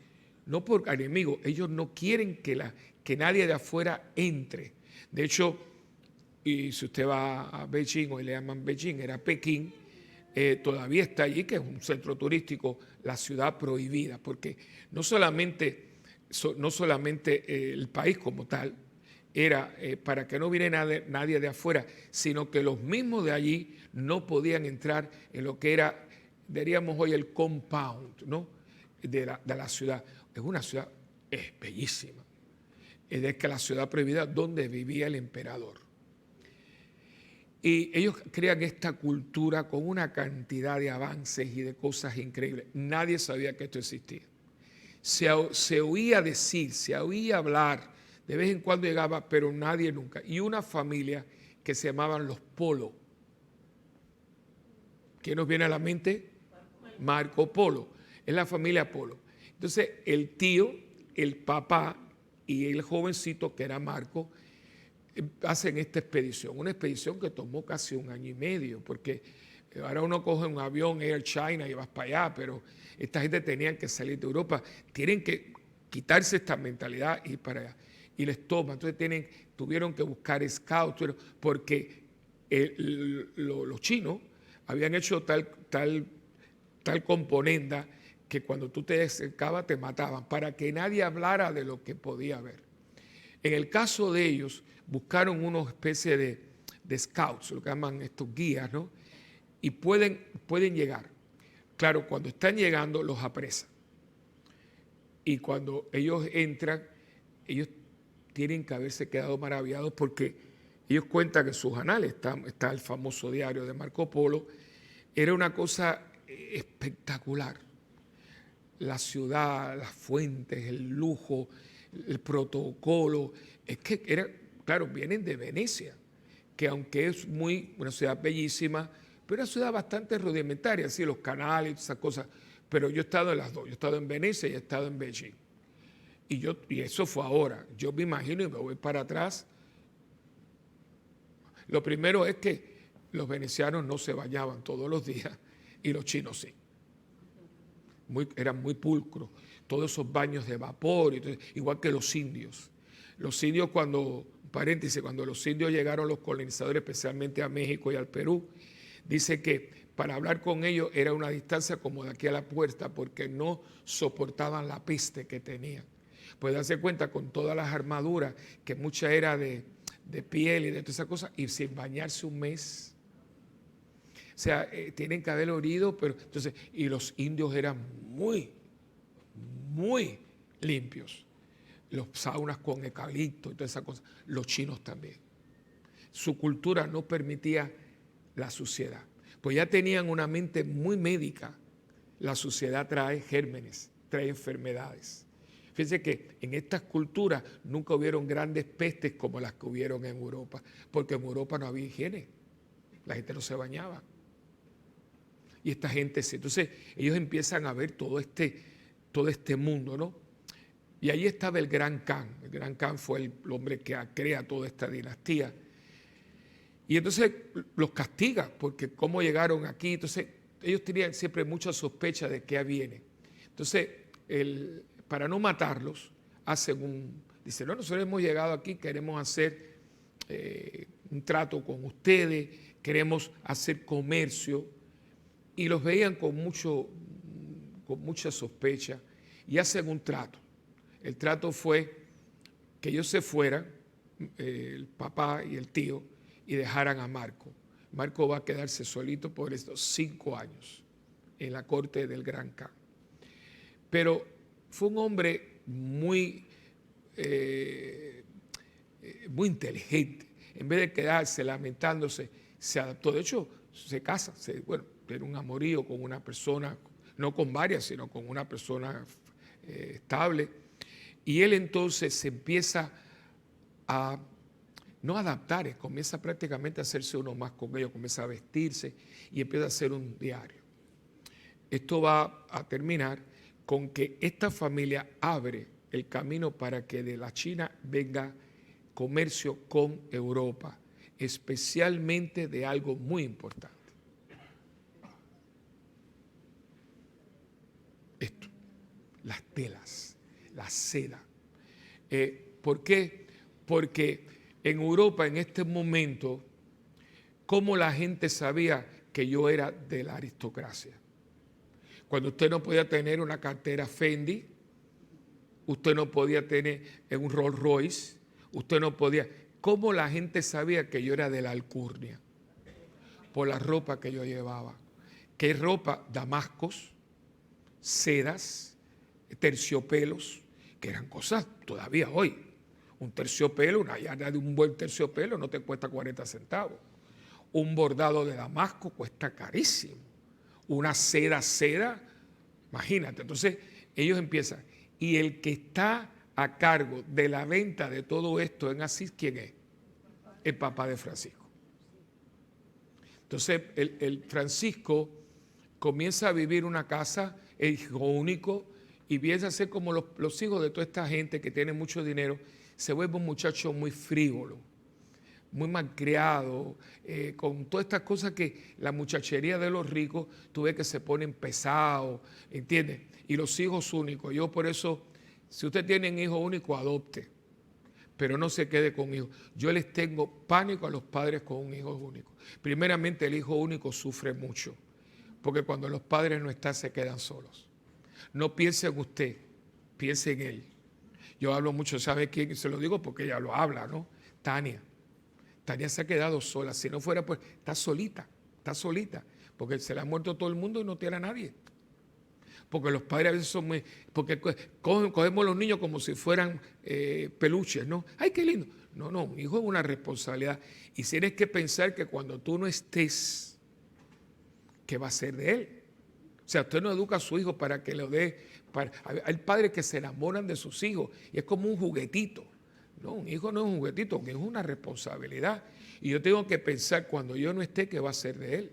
Speaker 1: no por enemigos, ellos no quieren que nadie de afuera entre. De hecho, y si usted va a Beijing, hoy le llaman Beijing, era Pekín, todavía está allí, que es un centro turístico, la ciudad prohibida, porque no solamente el país como tal era para que no viniera nadie de afuera, sino que los mismos de allí no podían entrar en lo que era, diríamos hoy, el compound, ¿no? de la ciudad. Es una ciudad bellísima. Es que la ciudad prohibida donde vivía el emperador. Y ellos crean esta cultura con una cantidad de avances y de cosas increíbles. Nadie sabía que esto existía. Se oía decir, se oía hablar, de vez en cuando llegaba, pero nadie nunca. Y una familia que se llamaban los Polo. ¿Quién nos viene a la mente? Marco Polo. Es la familia Polo. Entonces, el tío, el papá y el jovencito, que era Marco, hacen esta expedición. Una expedición que tomó casi 1 año y medio, porque ahora uno coge un avión, Air China, y vas para allá, pero esta gente tenía que salir de Europa. Tienen que quitarse esta mentalidad y ir para allá. Y les toma. Entonces tuvieron que buscar scouts, porque los chinos habían hecho tal componenda que cuando tú te acercabas te mataban, para que nadie hablara de lo que podía haber. En el caso de ellos, buscaron una especie de scouts, lo que llaman estos guías, ¿no? Y pueden llegar. Claro, cuando están llegando los apresan. Y cuando ellos entran, ellos tienen que haberse quedado maravillados, porque ellos cuentan que en sus anales está el famoso diario de Marco Polo. Era una cosa espectacular. La ciudad, las fuentes, el lujo, el protocolo. Es que claro, vienen de Venecia, que aunque es una ciudad bellísima, pero una ciudad bastante rudimentaria, así los canales, esas cosas. Pero yo he estado en las dos. Yo he estado en Venecia y he estado en Beijing. Y eso fue ahora. Yo me imagino, y me voy para atrás. Lo primero es que los venecianos no se bañaban todos los días y los chinos sí. Eran muy pulcros. Todos esos baños de vapor, igual que los indios. Los indios cuando los indios llegaron, los colonizadores, especialmente a México y al Perú, dice que para hablar con ellos era una distancia como de aquí a la puerta, porque no soportaban la peste que tenían. Puede darse cuenta con todas las armaduras, que mucha era de piel y de todas esas cosas, y sin bañarse 1 mes. O sea, tienen que haber olido, pero entonces, y los indios eran muy, muy limpios. Los saunas con eucalipto y todas esas cosas. Los chinos también. Su cultura no permitía la suciedad. Pues ya tenían una mente muy médica. La suciedad trae gérmenes, trae enfermedades. Fíjense que en estas culturas nunca hubieron grandes pestes como las que hubieron en Europa, porque en Europa no había higiene. La gente no se bañaba. Y esta gente sí. Entonces ellos empiezan a ver todo este mundo, ¿no? Y ahí estaba el Gran Khan. El Gran Khan fue el hombre que crea toda esta dinastía. Y entonces los castiga, porque cómo llegaron aquí. Entonces ellos tenían siempre mucha sospecha de qué viene. Entonces, para no matarlos, dicen, no, nosotros hemos llegado aquí, queremos hacer un trato con ustedes, queremos hacer comercio. Y los veían con mucha sospecha y hacen un trato. El trato fue que ellos se fueran, el papá y el tío, y dejaran a Marco. Marco va a quedarse solito por estos 5 años en la corte del Gran Khan. Pero fue un hombre muy inteligente. En vez de quedarse lamentándose, se adaptó. De hecho, se casa, tiene un amorío con una persona, no con varias, sino con una persona estable. Y él entonces se empieza a no adaptar, comienza prácticamente a hacerse uno más con ellos, comienza a vestirse y empieza a hacer un diario. Esto va a terminar con que esta familia abre el camino para que de la China venga comercio con Europa. especialmente de algo muy importante. Esto, las telas, la seda. ¿Por qué? Porque en Europa en este momento, ¿cómo la gente sabía que yo era de la aristocracia? Cuando usted no podía tener una cartera Fendi, usted no podía tener un Rolls Royce, usted no podía. ¿Cómo la gente sabía que yo era de la alcurnia? Por la ropa que yo llevaba. ¿Qué ropa? Damascos, sedas, terciopelos, que eran cosas todavía hoy. Un terciopelo, una yarda de un buen terciopelo no te cuesta 40 centavos. Un bordado de Damasco cuesta carísimo. Una seda, imagínate. Entonces ellos empiezan. Y el que está a cargo de la venta de todo esto en Asís, ¿quién es? El papá de Francisco. Entonces el Francisco comienza a vivir una casa, el hijo único, y empieza a ser como los hijos de toda esta gente que tiene mucho dinero. Se vuelve un muchacho muy frívolo, muy malcriado, con todas estas cosas que la muchachería de los ricos, tú ves que se ponen pesados, ¿entiendes? Y los hijos únicos. Yo por eso, si usted tiene un hijo único, adopte, pero no se quede con hijos. Yo les tengo pánico a los padres con un hijo único. Primeramente, el hijo único sufre mucho, porque cuando los padres no están, se quedan solos. No piense en usted, piense en él. Yo hablo mucho, ¿sabe quién? Se lo digo porque ella lo habla, ¿no? Tania. Tania se ha quedado sola. Si no fuera, pues, está solita, porque se le ha muerto todo el mundo y no tiene a nadie. Porque los padres a veces son muy... Porque cogemos a los niños como si fueran peluches, ¿no? ¡Ay, qué lindo! No, un hijo es una responsabilidad. Y tienes que pensar que cuando tú no estés, ¿qué va a ser de él? O sea, usted no educa a su hijo para que lo dé... Hay padres que se enamoran de sus hijos y es como un juguetito. No, un hijo no es un juguetito, un hijo es una responsabilidad. Y yo tengo que pensar cuando yo no esté, ¿qué va a ser de él?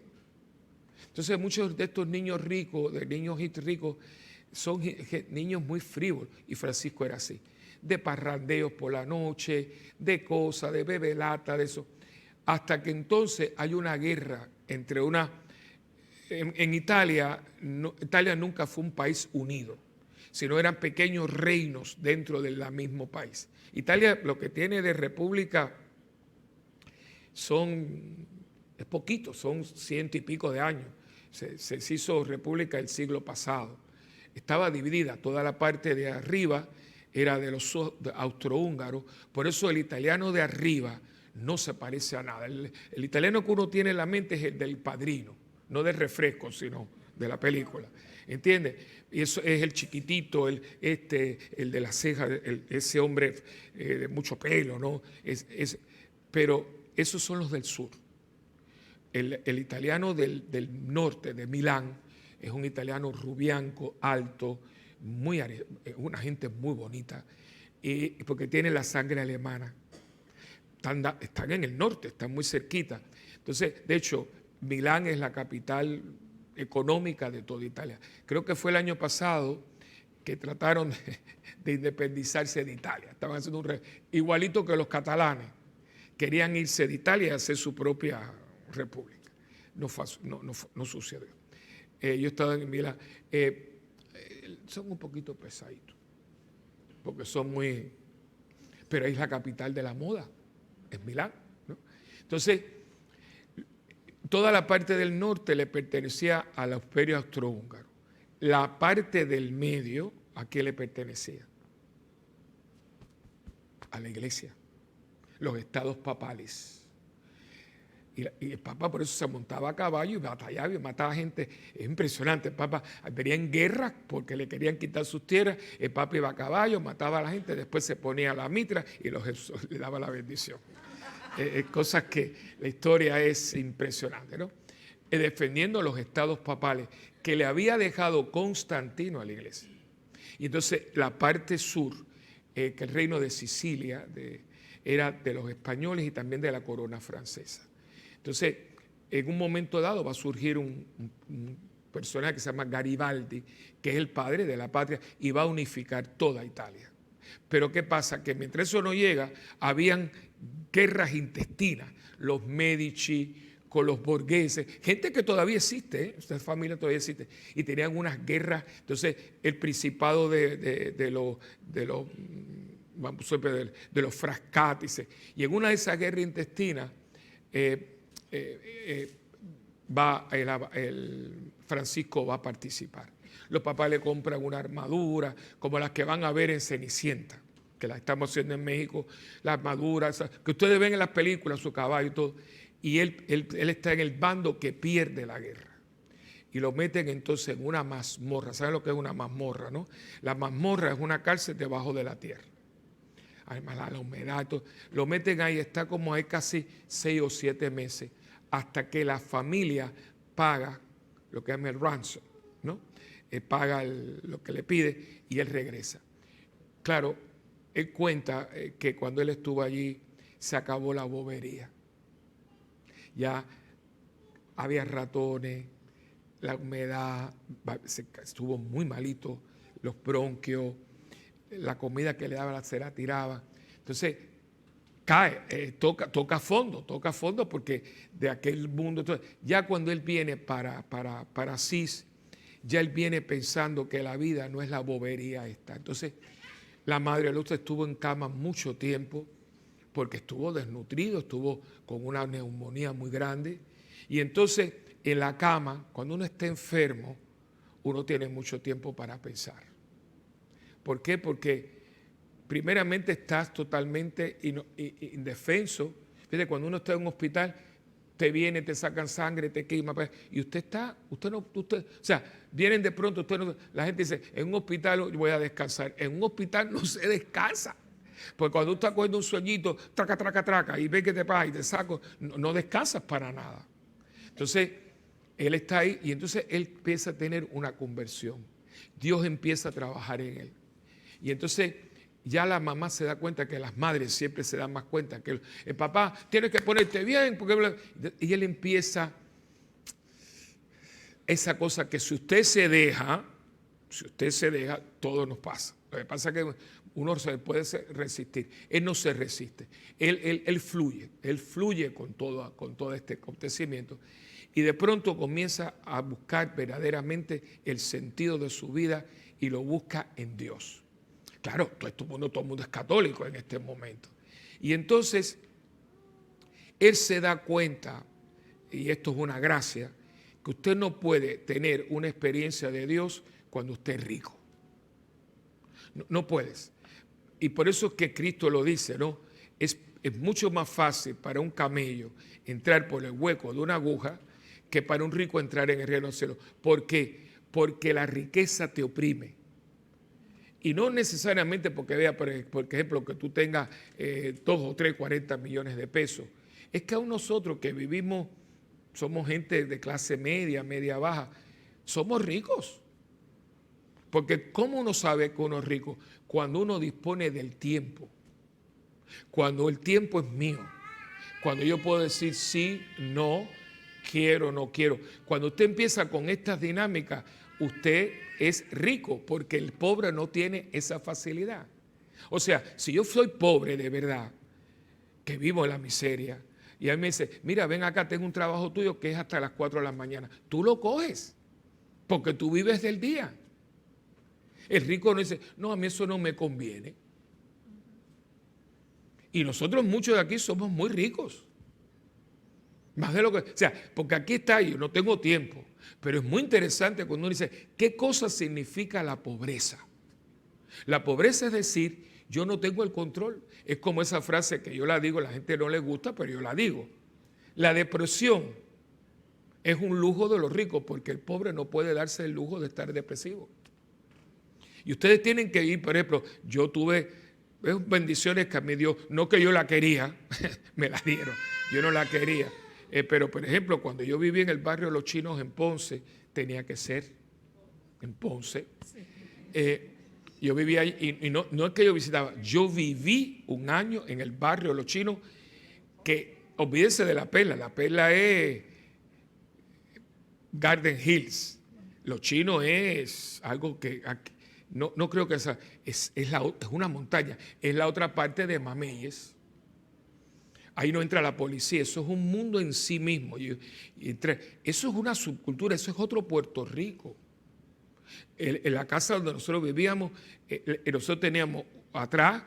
Speaker 1: Entonces muchos de estos niños ricos, de niños ricos, son niños muy frívolos. Y Francisco era así. De parrandeos por la noche, de cosas, de bebelata, de eso. Hasta que entonces hay una guerra entre una... En Italia, Italia nunca fue un país unido, sino eran pequeños reinos dentro del mismo país. Italia lo que tiene de república es poquito, son 100 y pico de años. Se hizo república el siglo pasado. Estaba dividida, toda la parte de arriba era de los austrohúngaros, por eso el italiano de arriba no se parece a nada. El italiano que uno tiene en la mente es el del Padrino, no del refresco, sino de la película. ¿Entiendes? Y eso es el chiquitito, el de las cejas, ese hombre de mucho pelo, ¿no? Pero esos son los del sur. El italiano del norte, de Milán, es un italiano rubianco, alto, una gente muy bonita, porque tiene la sangre alemana. Están en el norte, están muy cerquita. Entonces, de hecho, Milán es la capital económica de toda Italia. Creo que fue el año pasado que trataron de independizarse de Italia. Estaban haciendo igualito que los catalanes. Querían irse de Italia y hacer su propia república. No sucedió. Yo estaba en Milán. Son un poquito pesaditos, porque son muy... Pero es la capital de la moda, es Milán, ¿no? Entonces, toda la parte del norte le pertenecía al imperio austrohúngaro. La parte del medio, ¿a qué le pertenecía? A la iglesia, los estados papales. Y el Papa por eso se montaba a caballo y batallaba y mataba gente. Es impresionante. El Papa venía en guerra porque le querían quitar sus tierras. El Papa iba a caballo, mataba a la gente, después se ponía la mitra y le daba la bendición. Cosas que la historia es impresionante, ¿no? Defendiendo los estados papales que le había dejado Constantino a la iglesia. Y entonces la parte sur, que el reino de Sicilia era de los españoles y también de la corona francesa. Entonces, en un momento dado va a surgir un personaje que se llama Garibaldi, que es el padre de la patria, y va a unificar toda Italia. Pero ¿qué pasa? Que mientras eso no llega, habían guerras intestinas, los Medici con los Borghese, gente que todavía existe, esta familia todavía existe, y tenían unas guerras. Entonces el principado de los Frascati, y en una de esas guerras intestinas Francisco va a participar. Los papás le compran una armadura como las que van a ver en Cenicienta, que la estamos haciendo en México, la armadura que ustedes ven en las películas, su caballo y todo. Y él está en el bando que pierde la guerra. Y lo meten entonces en una mazmorra. ¿Saben lo que es una mazmorra, no? La mazmorra es una cárcel debajo de la tierra. Además, la humedad, todo. Lo meten ahí, está como ahí casi 6 o 7 meses, hasta que la familia paga lo que llama el ransom, ¿no? Paga lo que le pide y él regresa. Claro, él cuenta que cuando él estuvo allí se acabó la bobería. Ya había ratones, la humedad, estuvo muy malito, los bronquios, la comida que le daba se la tiraba. Entonces cae, toca fondo porque de aquel mundo. Entonces, ya cuando él viene para Asís, ya él viene pensando que la vida no es la bobería esta. Entonces la madre Luz estuvo en cama mucho tiempo, porque estuvo desnutrido, estuvo con una neumonía muy grande. Y entonces en la cama, cuando uno está enfermo, uno tiene mucho tiempo para pensar. ¿Por qué? Porque primeramente estás totalmente indefenso. Fíjate, cuando uno está en un hospital, te viene, te sacan sangre, te quema, y o sea, vienen de pronto, la gente dice, en un hospital voy a descansar. En un hospital no se descansa. Porque cuando tú estás cogiendo un sueñito, traca, y ves que te pasa y te saco, no descansas para nada. Entonces, él está ahí y entonces él empieza a tener una conversión. Dios empieza a trabajar en él. Y entonces ya la mamá se da cuenta, que las madres siempre se dan más cuenta, que el papá, tienes que ponerte bien, y él empieza esa cosa que si usted se deja, todo nos pasa. Lo que pasa es que uno se puede resistir. Él no se resiste. Él fluye con todo este acontecimiento. Y de pronto comienza a buscar verdaderamente el sentido de su vida y lo busca en Dios. Claro, todo el mundo es católico en este momento. Y entonces, él se da cuenta, y esto es una gracia, que usted no puede tener una experiencia de Dios cuando usted es rico. No puedes. Y por eso es que Cristo lo dice, ¿no? Es mucho más fácil para un camello entrar por el hueco de una aguja que para un rico entrar en el reino del cielo. ¿Por qué? Porque la riqueza te oprime. Y no necesariamente porque vea, por ejemplo, que tú tengas 2 o 3, 40 millones de pesos. Es que aún nosotros que vivimos, somos gente de clase media, media baja, somos ricos. Porque ¿cómo uno sabe que uno es rico? Cuando uno dispone del tiempo. Cuando el tiempo es mío. Cuando yo puedo decir sí, no, quiero, no quiero. Cuando usted empieza con estas dinámicas, usted es rico, porque el pobre no tiene esa facilidad. O sea, si yo soy pobre de verdad, que vivo en la miseria, y él me dice, mira, ven acá, tengo un trabajo tuyo que es hasta las 4 de la mañana. Tú lo coges, porque tú vives del día. El rico no dice, no, a mí eso no me conviene. Y nosotros muchos de aquí somos muy ricos. Más de lo que, o sea, porque aquí está, yo no tengo tiempo, pero es muy interesante cuando uno dice, ¿qué cosa significa la pobreza? La pobreza es decir, yo no tengo el control. Es como esa frase que yo la digo, la gente no le gusta, pero yo la digo. La depresión es un lujo de los ricos, porque el pobre no puede darse el lujo de estar depresivo. Y ustedes tienen que ir, por ejemplo, yo tuve bendiciones que a mí Dios, no que yo la quería, me la dieron, yo no la quería. Pero, por ejemplo, cuando yo viví en el barrio de los Chinos en Ponce, tenía que ser en Ponce. Yo vivía ahí, y no es que yo visitaba, yo viví un año en el barrio de los Chinos, que olvídense de la perla es Garden Hills. Los Chinos es algo que no creo que es una montaña, es la otra parte de Mameyes. ahí no entra la policía, eso es un mundo en sí mismo. Eso es una subcultura, eso es otro Puerto Rico. En la casa donde nosotros vivíamos, nosotros teníamos atrás,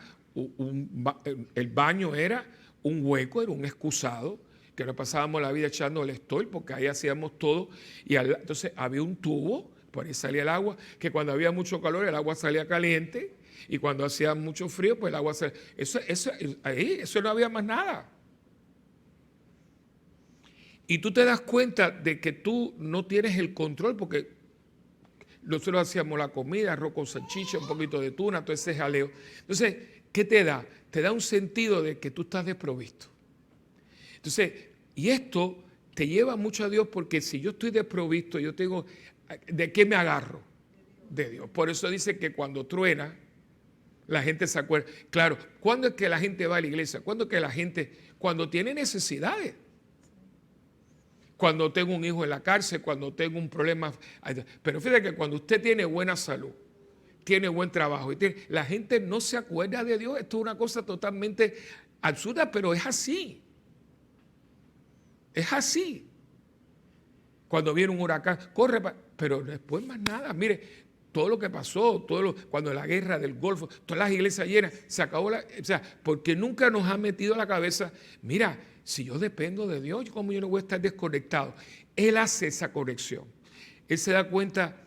Speaker 1: el baño era un hueco, era un excusado, que nos pasábamos la vida echando el estoy, porque ahí hacíamos todo, y entonces había un tubo, por ahí salía el agua, que cuando había mucho calor el agua salía caliente, y cuando hacía mucho frío, pues el agua salía. Eso no había más nada. Y tú te das cuenta de que tú no tienes el control, porque nosotros hacíamos la comida, arroz con salchicha, un poquito de tuna, todo ese jaleo. Entonces, ¿qué te da? Te da un sentido de que tú estás desprovisto. Entonces, y esto te lleva mucho a Dios, porque si yo estoy desprovisto, yo tengo, ¿de qué me agarro? De Dios. Por eso dice que cuando truena, la gente se acuerda. Claro, ¿cuándo es que la gente va a la iglesia? ¿Cuándo es que la gente, cuando tiene necesidades? Cuando tengo un hijo en la cárcel, cuando tengo un problema. Pero fíjate que cuando usted tiene buena salud, tiene buen trabajo, la gente no se acuerda de Dios. Esto es una cosa totalmente absurda, pero es así. Es así. Cuando viene un huracán, corre, pero después más nada. Mire, todo lo que pasó, cuando la guerra del Golfo, todas las iglesias llenas, se acabó o sea, porque nunca nos ha metido a la cabeza, mira, si yo dependo de Dios, ¿cómo yo no voy a estar desconectado? Él hace esa conexión. Él se da cuenta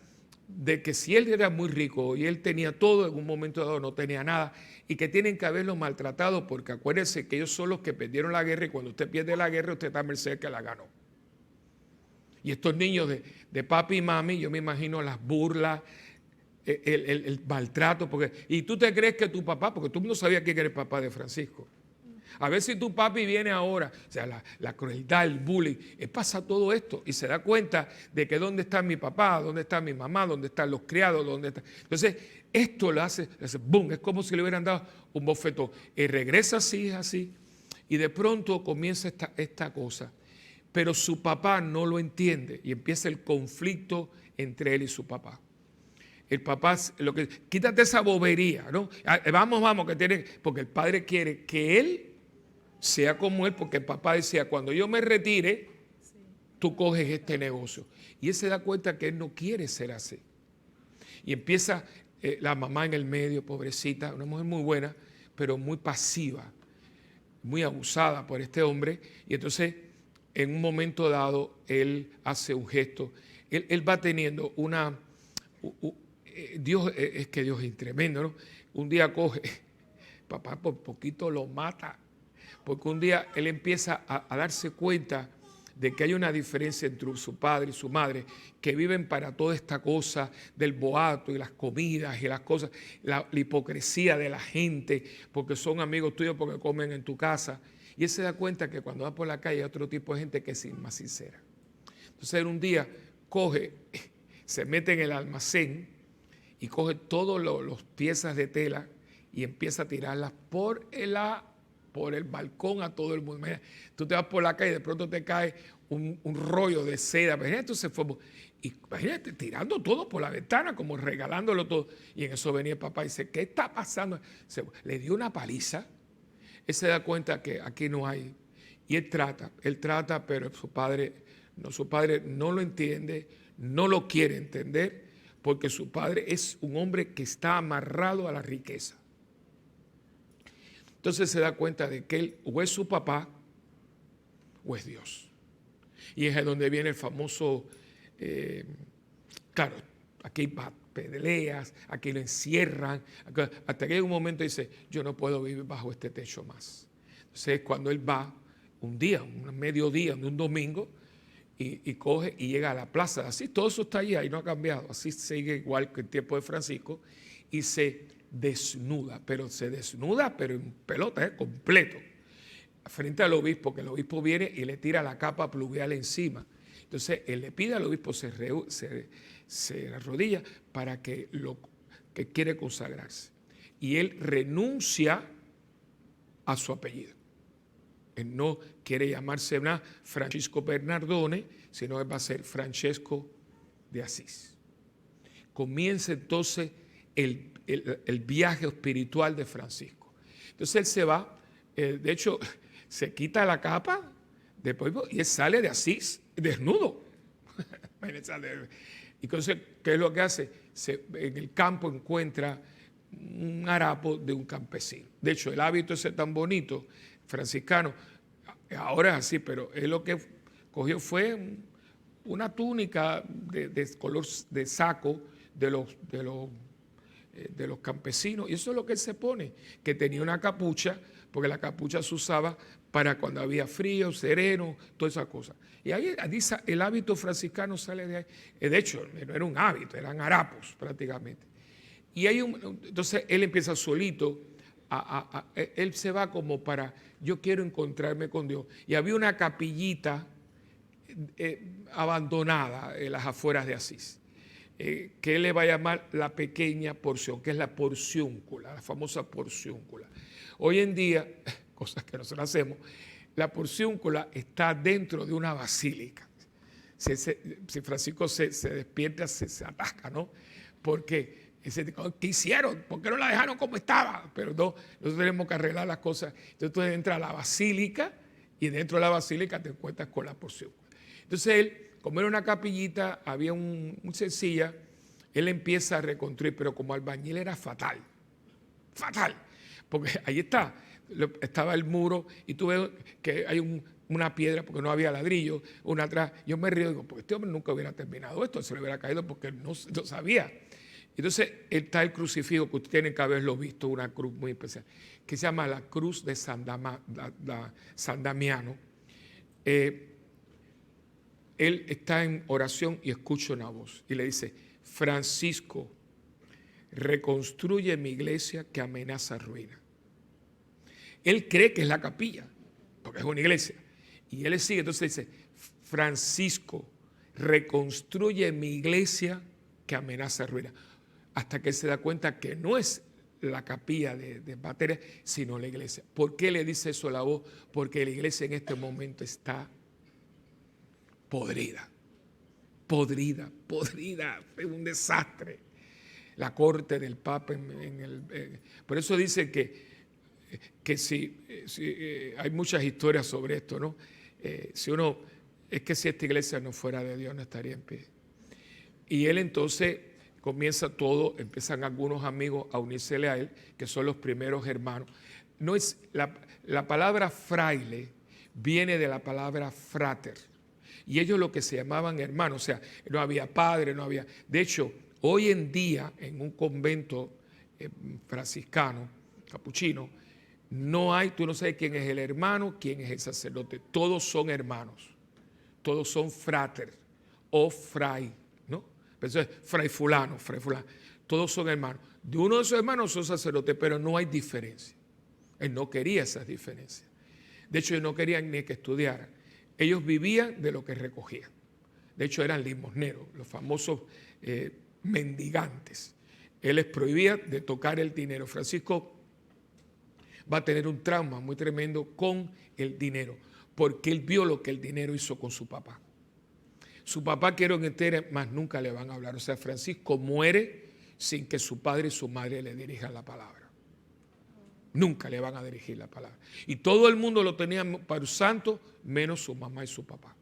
Speaker 1: de que si él era muy rico y él tenía todo, en un momento dado no tenía nada, y que tienen que haberlo maltratado, porque acuérdense que ellos son los que perdieron la guerra, y cuando usted pierde la guerra, usted está a merced de que la ganó. Y estos niños de papi y mami, yo me imagino las burlas, el maltrato, y tú te crees que tu papá, porque tú no sabías quién era el papá de Francisco. A ver si tu papi viene ahora, o sea, la crueldad, el bullying, pasa todo esto y se da cuenta de que dónde está mi papá, dónde está mi mamá, dónde están los criados, dónde está. Entonces, esto lo hace boom, es como si le hubieran dado un bofetón. Y regresa así, y de pronto comienza esta cosa. Pero su papá no lo entiende y empieza el conflicto entre él y su papá. El papá, quítate esa bobería, ¿no? Vamos, que tiene, porque el padre quiere que él sea como él, porque el papá decía, cuando yo me retire, tú coges este negocio. Y él se da cuenta que él no quiere ser así. Y empieza la mamá en el medio, pobrecita, una mujer muy buena, pero muy pasiva, muy abusada por este hombre. Y entonces, en un momento dado, él hace un gesto. Él va teniendo Dios, es que Dios es tremendo, ¿no? Un día coge, papá por poquito lo mata, porque un día él empieza a darse cuenta de que hay una diferencia entre su padre y su madre, que viven para toda esta cosa del boato y las comidas y las cosas, la hipocresía de la gente, porque son amigos tuyos porque comen en tu casa. Y él se da cuenta que cuando va por la calle hay otro tipo de gente que es más sincera. Entonces él un día coge, se mete en el almacén y coge todas las piezas de tela y empieza a tirarlas por el balcón a todo el mundo. Imagínate, tú te vas por la calle y de pronto te cae un rollo de seda. Imagínate, tirando todo por la ventana, como regalándolo todo. Y en eso venía el papá y dice, ¿qué está pasando? Le dio una paliza. Él se da cuenta que aquí no hay. Y él trata, pero su padre no lo entiende, no lo quiere entender, porque su padre es un hombre que está amarrado a la riqueza. Entonces se da cuenta de que él o es su papá o es Dios. Y es donde viene el famoso, claro, aquí hay peleas, aquí lo encierran, hasta que hay un momento y dice, yo no puedo vivir bajo este techo más. Entonces cuando él va un día, un mediodía, un domingo, y coge y llega a la plaza, así todo eso está ahí no ha cambiado, así sigue igual que el tiempo de Francisco, y se desnuda, pero en pelota, completo, frente al obispo, que el obispo viene y le tira la capa pluvial encima. Entonces él le pide al obispo, se arrodilla para que quiere consagrarse. Y él renuncia a su apellido. Él no quiere llamarse Francisco Bernardone, sino que va a ser Francesco de Asís. Comienza entonces el viaje espiritual de Francisco. Entonces él se va, de hecho, se quita la capa de polvo y él sale de Asís desnudo. Entonces, ¿qué es lo que hace? En el campo encuentra un harapo de un campesino. De hecho, el hábito ese tan bonito, franciscano, ahora es así, pero él lo que cogió fue una túnica de color de saco de los campesinos. Y eso es lo que él se pone, que tenía una capucha, porque la capucha se usaba para cuando había frío, sereno, todas esas cosas. Y ahí dice, el hábito franciscano sale de ahí. De hecho, no era un hábito, eran harapos prácticamente. Y entonces él empieza solito, él se va como para, yo quiero encontrarme con Dios. Y había una capillita abandonada en las afueras de Asís, que él le va a llamar la pequeña porción, que es la porciúncula, la famosa porciúncula. Hoy en día, cosas que nosotros hacemos, la porciúncula está dentro de una basílica. Si Francisco se despierta, se atasca, ¿no? Porque ¿qué hicieron? ¿Por qué no la dejaron como estaba? Pero no, nosotros tenemos que arreglar las cosas. Entonces tú entras a la basílica y dentro de la basílica te encuentras con la porciúncula. Entonces él, como era una capillita, había un sencilla, él empieza a reconstruir, pero como albañil era fatal, porque ahí estaba el muro y tú ves que hay una piedra porque no había ladrillo, una atrás. Yo me río y digo, pues este hombre nunca hubiera terminado esto, se le hubiera caído porque no sabía. Entonces está el crucifijo, que ustedes tienen que haberlo visto, una cruz muy especial, que se llama la cruz de San Damiano. Él está en oración y escucha una voz y le dice, Francisco, reconstruye mi iglesia que amenaza ruina. Él cree que es la capilla, porque es una iglesia. Y él le sigue, entonces dice, Francisco, reconstruye mi iglesia que amenaza ruina. Hasta que él se da cuenta que no es la capilla de materia, sino la iglesia. ¿Por qué le dice eso a la voz? Porque la iglesia en este momento está podrida, es un desastre. La corte del Papa, por eso dice que si hay muchas historias sobre esto, ¿no? Si esta iglesia no fuera de Dios no estaría en pie. Y él entonces empiezan algunos amigos a unírsele a él, que son los primeros hermanos. No es la palabra fraile viene de la palabra frater. Y ellos lo que se llamaban hermanos, o sea, no había padre, no había. De hecho, hoy en día, en un convento franciscano, capuchino, tú no sabes quién es el hermano, quién es el sacerdote. Todos son hermanos, todos son frater o fray, ¿no? Entonces, fray fulano. Todos son hermanos. De uno de esos hermanos son sacerdotes, pero no hay diferencia. Él no quería esas diferencias. De hecho, ellos no querían ni que estudiaran. Ellos vivían de lo que recogían. De hecho, eran limosneros, los famosos mendigantes. Él les prohibía de tocar el dinero. Francisco va a tener un trauma muy tremendo con el dinero, porque él vio lo que el dinero hizo con su papá. Su papá quiero que entere, más nunca le van a hablar. O sea, Francisco muere sin que su padre y su madre le dirijan la palabra. Nunca le van a dirigir la palabra. Y todo el mundo lo tenía para un santo, menos su mamá y su papá.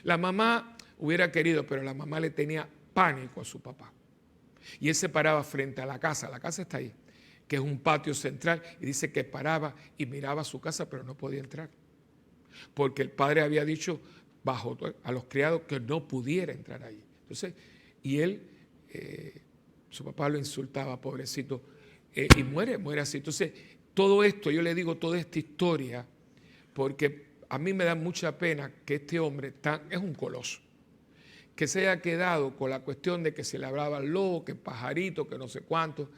Speaker 1: La mamá hubiera querido, pero la mamá le tenía pánico a su papá. Y él se paraba frente a la casa está ahí, que es un patio central, y dice que paraba y miraba su casa, pero no podía entrar. Porque el padre había dicho a los criados que no pudiera entrar ahí. Entonces, y él, su papá lo insultaba, pobrecito, y muere así. Entonces, todo esto, yo le digo toda esta historia, porque a mí me da mucha pena que este hombre es un coloso, que se haya quedado con la cuestión de que se le hablaba al lobo, que pajarito, que no sé cuánto.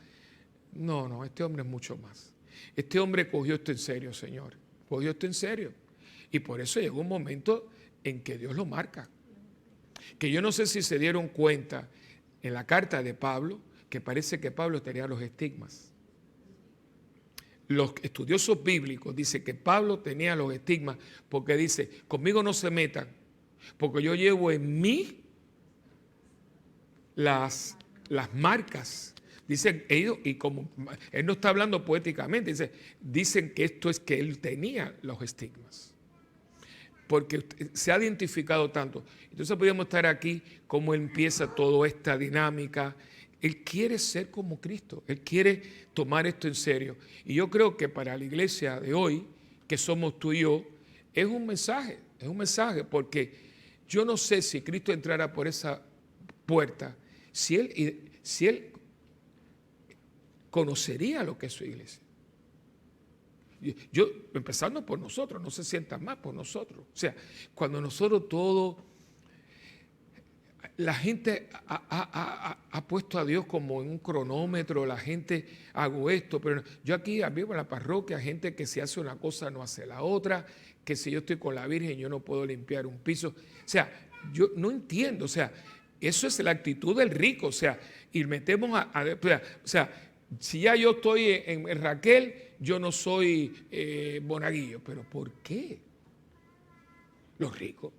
Speaker 1: No, este hombre es mucho más. Este hombre cogió esto en serio, Señor. Cogió esto en serio. Y por eso llegó un momento en que Dios lo marca. Que yo no sé si se dieron cuenta en la carta de Pablo, que parece que Pablo tenía los estigmas. Los estudiosos bíblicos dicen que Pablo tenía los estigmas porque dice, conmigo no se metan, porque yo llevo en mí las marcas. Dicen ellos, y como él no está hablando poéticamente, dicen que esto es que él tenía los estigmas. Porque se ha identificado tanto. Entonces podríamos estar aquí, cómo empieza toda esta dinámica. Él quiere ser como Cristo, él quiere tomar esto en serio. Y yo creo que para la iglesia de hoy, que somos tú y yo, es un mensaje, porque yo no sé si Cristo entrara por esa puerta, si él conocería lo que es su iglesia. Yo, empezando por nosotros, no se sientan más por nosotros. O sea, cuando nosotros todo, la gente ha puesto a Dios como en un cronómetro, la gente hago esto, pero yo aquí vivo en la parroquia, gente que si hace una cosa no hace la otra, que si yo estoy con la Virgen yo no puedo limpiar un piso. O sea, yo no entiendo, o sea, eso es la actitud del rico, o sea, y metemos o sea, si ya yo estoy en Raquel, yo no soy monaguillo. ¿Pero por qué? Los ricos.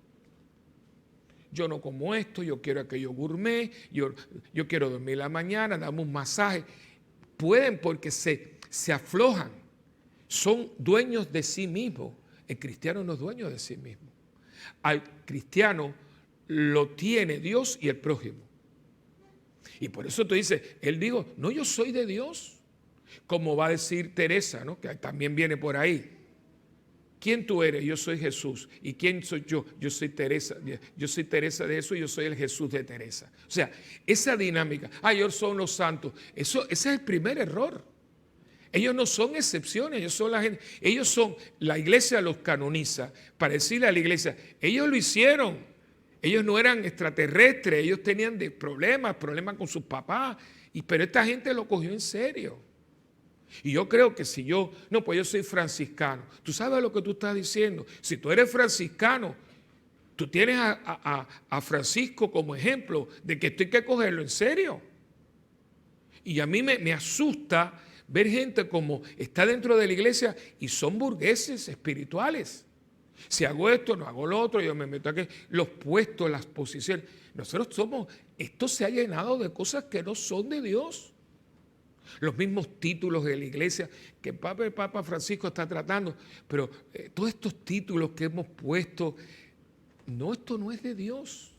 Speaker 1: Yo no como esto, yo quiero aquello gourmet, yo quiero dormir la mañana, dame un masaje. Pueden porque se aflojan. Son dueños de sí mismos. El cristiano no es dueño de sí mismo. Al cristiano lo tiene Dios y el prójimo. Y por eso tú dices, él dijo, no, yo soy de Dios. Como va a decir Teresa, ¿no? Que también viene por ahí. ¿Quién tú eres? Yo soy Jesús. ¿Y quién soy yo? Yo soy Teresa. Yo soy Teresa de eso y yo soy el Jesús de Teresa. O sea, esa dinámica. Ellos son los santos. Ese es el primer error. Ellos no son excepciones. Ellos son la gente. Ellos son, la iglesia los canoniza para decirle a la iglesia, ellos lo hicieron. Ellos no eran extraterrestres, ellos tenían problemas con sus papás, pero esta gente lo cogió en serio. Y yo creo que si yo soy franciscano, tú sabes lo que tú estás diciendo. Si tú eres franciscano, tú tienes a Francisco como ejemplo de que esto hay que cogerlo en serio. Y a mí me asusta ver gente como está dentro de la iglesia y son burgueses espirituales. Si hago esto, no hago lo otro, yo me meto aquí, los puestos, las posiciones. Nosotros esto se ha llenado de cosas que no son de Dios. Los mismos títulos de la iglesia que el Papa Francisco está tratando, pero todos estos títulos que hemos puesto, esto no es de Dios.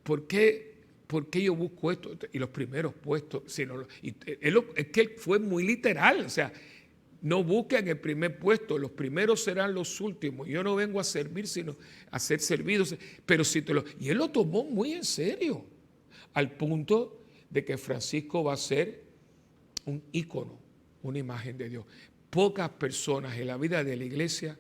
Speaker 1: ¿Por qué yo busco esto? Y los primeros puestos, es que él fue muy literal, o sea, no busquen el primer puesto, los primeros serán los últimos. Yo no vengo a servir, sino a ser servidos. Pero y él lo tomó muy en serio, al punto de que Francisco va a ser un ícono, una imagen de Dios. Pocas personas en la vida de la iglesia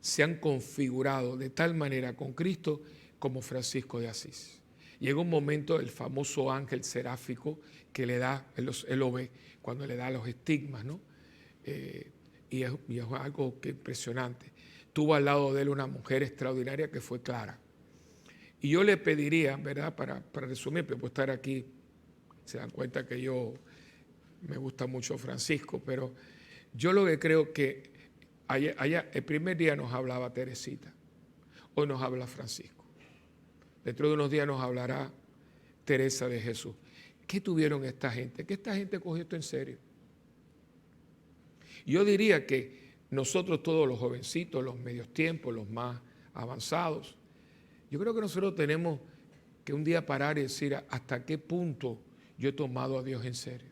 Speaker 1: se han configurado de tal manera con Cristo como Francisco de Asís. Llega un momento, el famoso ángel seráfico que le da, él lo ve cuando le da los estigmas, ¿no? Y es algo que impresionante. Tuvo al lado de él una mujer extraordinaria que fue Clara. Y yo le pediría, ¿verdad? Para resumir, pero puedo estar aquí, se dan cuenta que me gusta mucho Francisco, pero yo lo que creo que allá el primer día nos hablaba Teresita, hoy nos habla Francisco. Dentro de unos días nos hablará Teresa de Jesús. ¿Qué tuvieron esta gente? ¿Qué esta gente cogió esto en serio? Yo diría que nosotros todos los jovencitos, los medios tiempos, los más avanzados, yo creo que nosotros tenemos que un día parar y decir hasta qué punto yo he tomado a Dios en serio.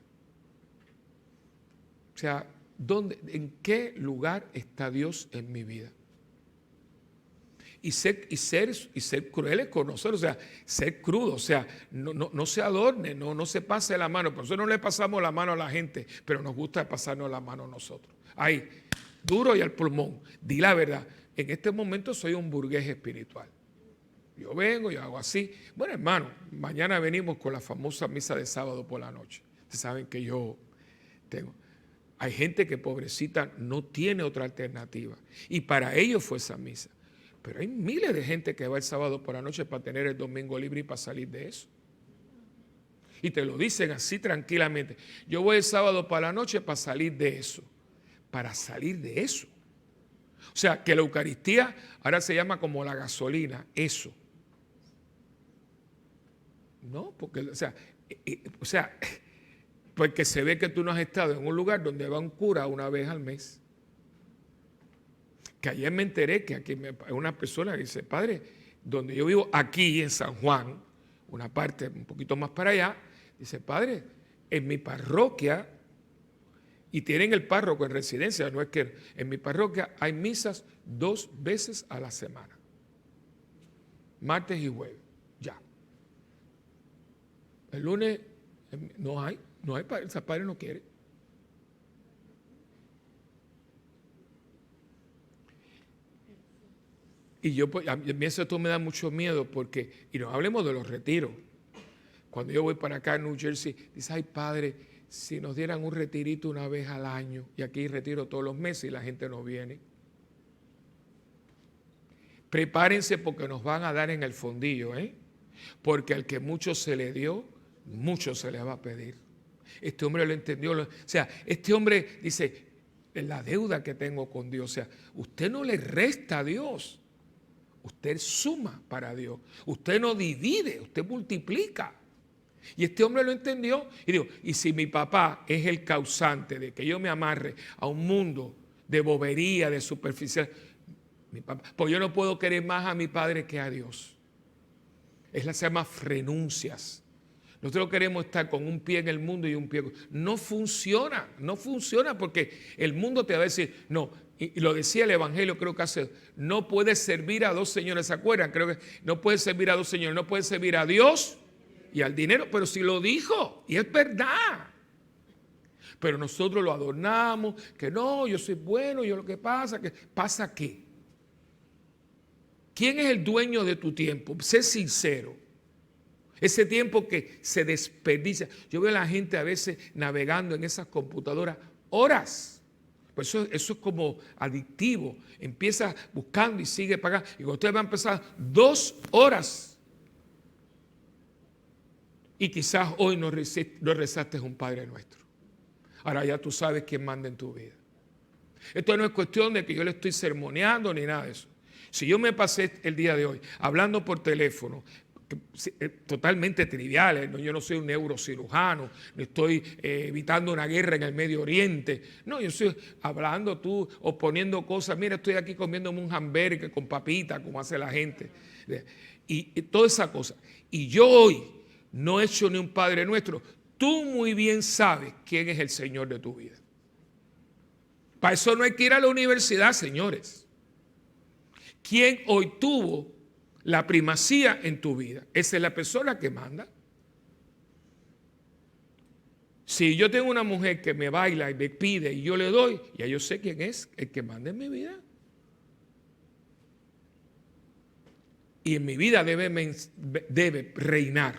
Speaker 1: O sea, ¿en qué lugar está Dios en mi vida? Y ser crueles con nosotros, o sea, ser crudo, o sea, no se adorne, no se pase la mano. Por eso no le pasamos la mano a la gente, pero nos gusta pasarnos la mano a nosotros. Ahí, duro y al pulmón. Di la verdad, en este momento soy un burgués espiritual. Yo vengo, yo hago así. Bueno, hermano, mañana venimos con la famosa misa de sábado por la noche. Ustedes saben que yo tengo. Hay gente que, pobrecita, no tiene otra alternativa. Y para ellos fue esa misa. Pero hay miles de gente que va el sábado por la noche para tener el domingo libre y para salir de eso. Y te lo dicen así tranquilamente. Yo voy el sábado por la noche para salir de eso. Para salir de eso. O sea, que la Eucaristía ahora se llama como la gasolina, eso. No, porque, o sea, porque se ve que tú no has estado en un lugar donde va un cura una vez al mes. Que ayer me enteré que aquí una persona dice, padre, donde yo vivo aquí en San Juan, una parte un poquito más para allá, dice, padre, en mi parroquia, y tienen el párroco en residencia, no es que en mi parroquia hay misas 2 veces a la semana, martes y jueves, ya. El lunes no hay padre, ese padre no quiere. Y yo, pues, a mí eso me da mucho miedo porque, y no hablemos de los retiros. Cuando yo voy para acá a New Jersey, dice, ay padre, si nos dieran un retirito una vez al año, y aquí retiro todos los meses y la gente no viene. Prepárense porque nos van a dar en el fondillo, porque al que mucho se le dio, mucho se le va a pedir. Este hombre lo entendió. O sea, este hombre dice, la deuda que tengo con Dios, o sea, usted no le resta a Dios. Usted suma para Dios. Usted no divide, usted multiplica. Y este hombre lo entendió y dijo, y si mi papá es el causante de que yo me amarre a un mundo de bobería, de superficial, mi papá, pues yo no puedo querer más a mi padre que a Dios. Es la se llama renuncias. Nosotros queremos estar con un pie en el mundo y un pie. No funciona porque el mundo te va a decir, no. Y lo decía el Evangelio, creo que no puedes servir a 2 señores, ¿se acuerdan? Creo que no puedes servir a 2 señores, no puedes servir a Dios y al dinero, pero si lo dijo, y es verdad. Pero nosotros lo adornamos, que no, yo soy bueno, yo lo que pasa, ¿pasa qué? ¿Quién es el dueño de tu tiempo? Sé sincero. Ese tiempo que se desperdicia. Yo veo a la gente a veces navegando en esas computadoras horas. Pues eso es como adictivo. Empieza buscando y sigue pagando. Y cuando usted va a empezar 2 horas. Y quizás hoy no rezaste un Padre Nuestro. Ahora ya tú sabes quién manda en tu vida. Esto no es cuestión de que yo le estoy sermoneando ni nada de eso. Si yo me pasé el día de hoy hablando por teléfono, totalmente triviales, yo no soy un neurocirujano, no estoy evitando una guerra en el Medio Oriente, no, yo estoy hablando tú o poniendo cosas, mira, estoy aquí comiéndome un hamburger con papita, como hace la gente, y toda esa cosa. Y yo hoy no he hecho ni un Padre Nuestro. Tú muy bien sabes quién es el Señor de tu vida. Para eso no hay que ir a la universidad, señores. ¿Quién hoy tuvo la primacía en tu vida? Esa es la persona que manda. Si yo tengo una mujer que me baila y me pide y yo le doy, ya yo sé quién es el que manda en mi vida. Y en mi vida debe reinar.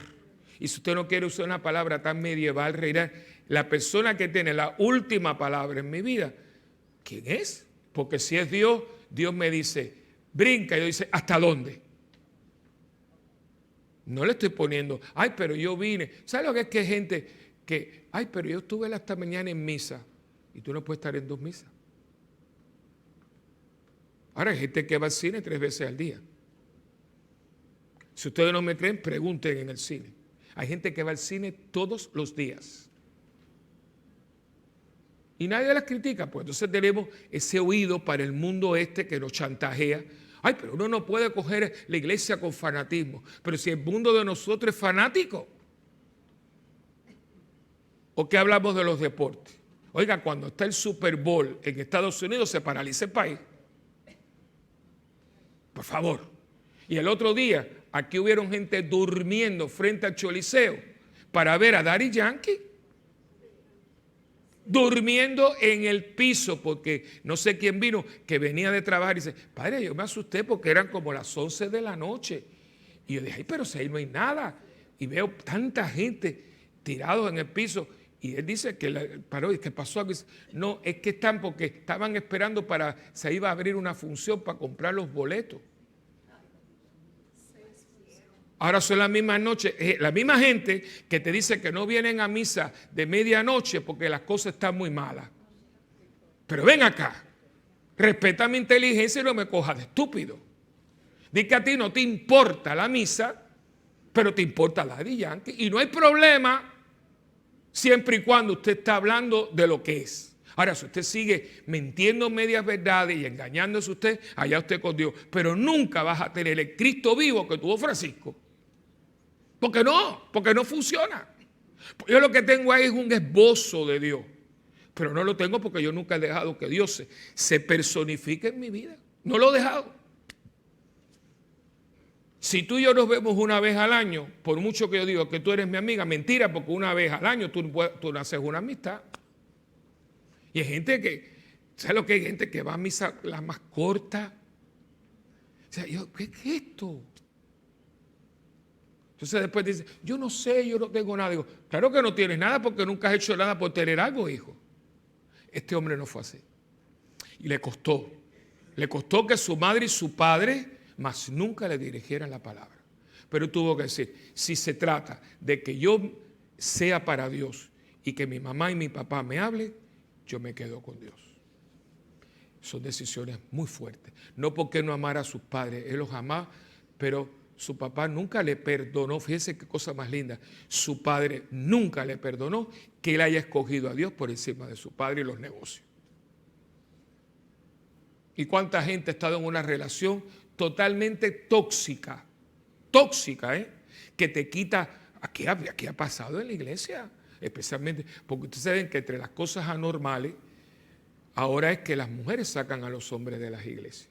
Speaker 1: Y si usted no quiere usar una palabra tan medieval, reinar, la persona que tiene la última palabra en mi vida, ¿quién es? Porque si es Dios, Dios me dice, brinca, y yo dice, ¿hasta dónde? No le estoy poniendo, ay, pero yo vine. ¿Sabes lo que es que hay gente que, ay, pero yo estuve hasta mañana en misa y tú no puedes estar en 2 misas? Ahora hay gente que va al cine 3 veces al día. Si ustedes no me creen, pregunten en el cine. Hay gente que va al cine todos los días. Y nadie las critica, pues entonces tenemos ese oído para el mundo que nos chantajea. Ay, pero uno no puede coger la iglesia con fanatismo. Pero si el mundo de nosotros es fanático. ¿O qué hablamos de los deportes? Oiga, cuando está el Super Bowl en Estados Unidos se paraliza el país. Por favor. Y el otro día, aquí hubieron gente durmiendo frente al Choliseo para ver a Daddy Yankee. Durmiendo en el piso, porque no sé quién vino, que venía de trabajar y dice, padre, yo me asusté porque eran como las 11 de la noche. Y yo dije, ay, pero si ahí no hay nada. Y veo tanta gente tirados en el piso. Y él dice que paró y que pasó algo. No, es que están porque estaban esperando se iba a abrir una función para comprar los boletos. Ahora son las mismas noches, la misma gente que te dice que no vienen a misa de medianoche porque las cosas están muy malas. Pero ven acá, respeta mi inteligencia y no me cojas de estúpido. Di que a ti no te importa la misa pero te importa Daddy Yankee. Y no hay problema siempre y cuando usted está hablando de lo que es. Ahora, si usted sigue mintiendo medias verdades y engañándose usted, allá usted con Dios. Pero nunca vas a tener el Cristo vivo que tuvo Francisco. Porque no funciona. Yo lo que tengo ahí es un esbozo de Dios. Pero no lo tengo porque yo nunca he dejado que Dios se personifique en mi vida. No lo he dejado. Si tú y yo nos vemos una vez al año, por mucho que yo diga que tú eres mi amiga, mentira, porque una vez al año tú no haces una amistad. Y hay gente que, ¿sabes lo que hay? Gente que va a misa la más corta. O sea, ¿qué es esto? Entonces después dice, yo no sé, yo no tengo nada. Digo, claro que no tienes nada porque nunca has hecho nada por tener algo, hijo. Este hombre no fue así. Y le costó que su madre y su padre más nunca le dirigieran la palabra. Pero tuvo que decir, si se trata de que yo sea para Dios y que mi mamá y mi papá me hablen, yo me quedo con Dios. Son decisiones muy fuertes. No porque no amara a sus padres, él los amaba, pero su papá nunca le perdonó. Fíjense qué cosa más linda. Su padre nunca le perdonó que él haya escogido a Dios por encima de su padre y los negocios. ¿Y cuánta gente ha estado en una relación totalmente tóxica? Tóxica, que te quita. Aquí ha pasado en la iglesia. Especialmente porque ustedes saben que entre las cosas anormales, ahora es que las mujeres sacan a los hombres de las iglesias.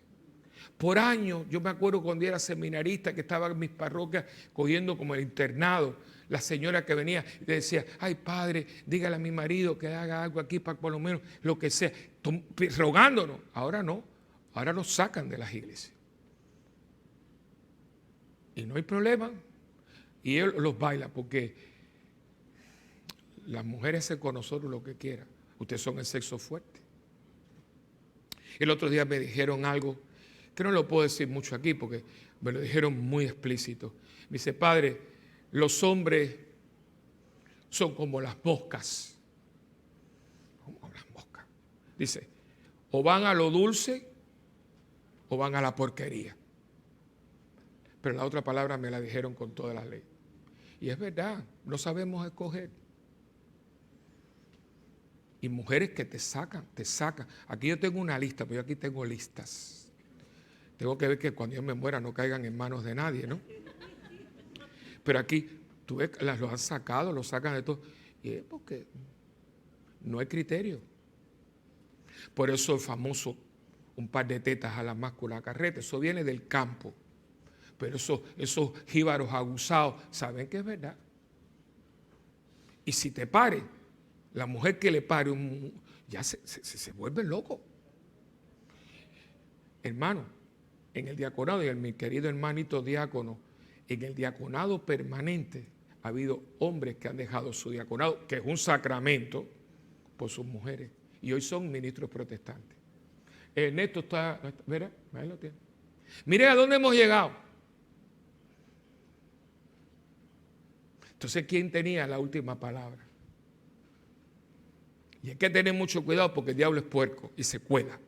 Speaker 1: Por años, yo me acuerdo cuando era seminarista, que estaba en mis parroquias cogiendo como el internado, la señora que venía y le decía, ay padre, dígale a mi marido que haga algo aquí para por lo menos lo que sea, rogándonos. Ahora no, ahora nos sacan de las iglesias. Y no hay problema. Y él los baila porque las mujeres hacen con nosotros lo que quieran. Ustedes son el sexo fuerte. El otro día me dijeron algo que no lo puedo decir mucho aquí porque me lo dijeron muy explícito. Me dice, padre, los hombres son como las moscas. Como las moscas. Dice, o van a lo dulce o van a la porquería. Pero la otra palabra me la dijeron con toda la ley. Y es verdad, no sabemos escoger. Y mujeres que te sacan. Aquí yo tengo una lista, pero yo aquí tengo listas. Tengo que ver que cuando yo me muera no caigan en manos de nadie, ¿no? Pero aquí, tú ves, los han sacado, los sacan de todo. Y es porque no hay criterio. Por eso el famoso, un par de tetas a la máscula carrete, eso viene del campo. Pero esos jíbaros abusados saben que es verdad. Y si te pare, la mujer que le pare, ya se vuelve loco. Hermano, en el diaconado, y mi querido hermanito diácono, en el diaconado permanente ha habido hombres que han dejado su diaconado, que es un sacramento, por sus mujeres. Y hoy son ministros protestantes. Ernesto está, ¿verdad? Ahí lo tiene. Mire a dónde hemos llegado. Entonces, ¿quién tenía la última palabra? Y hay que tener mucho cuidado porque el diablo es puerco y se cuela.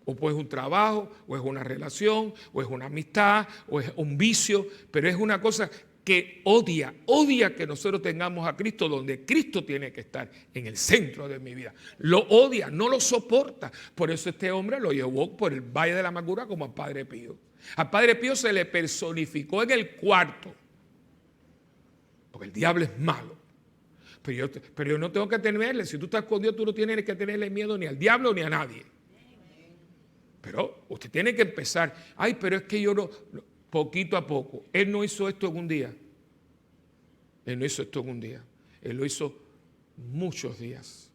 Speaker 1: O pues es un trabajo, o es una relación, o es una amistad, o es un vicio, pero es una cosa que odia que nosotros tengamos a Cristo donde Cristo tiene que estar en el centro de mi vida. Lo odia, no lo soporta. Por eso este hombre lo llevó por el Valle de la Amargura como al Padre Pío. Al Padre Pío se le personificó en el cuarto, porque el diablo es malo. Pero yo no tengo que temerle. Si tú estás con Dios, tú no tienes que tenerle miedo ni al diablo ni a nadie. Pero usted tiene que empezar. Ay, pero es que yo no, poquito a poco. Él no hizo esto en un día. Él no hizo esto en un día. Él lo hizo muchos días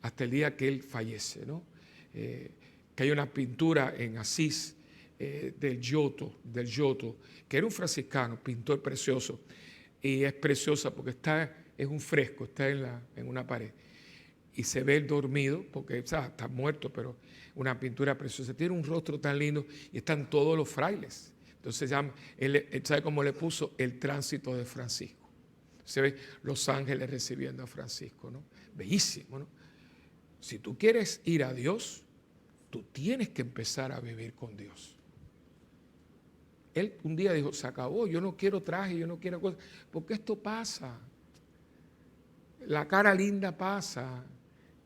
Speaker 1: hasta el día que él fallece, ¿no? Que hay una pintura en Asís del Giotto, que era un franciscano, pintor precioso. Y es preciosa porque es un fresco, está en una pared. Y se ve él dormido, porque está muerto, pero una pintura preciosa. Tiene un rostro tan lindo y están todos los frailes. Entonces él ¿sabe cómo le puso? El tránsito de Francisco. Se ve los ángeles recibiendo a Francisco, ¿no? Bellísimo, ¿no? Si tú quieres ir a Dios, tú tienes que empezar a vivir con Dios. Él un día dijo, se acabó, yo no quiero traje, yo no quiero cosas, porque esto pasa. La cara linda pasa,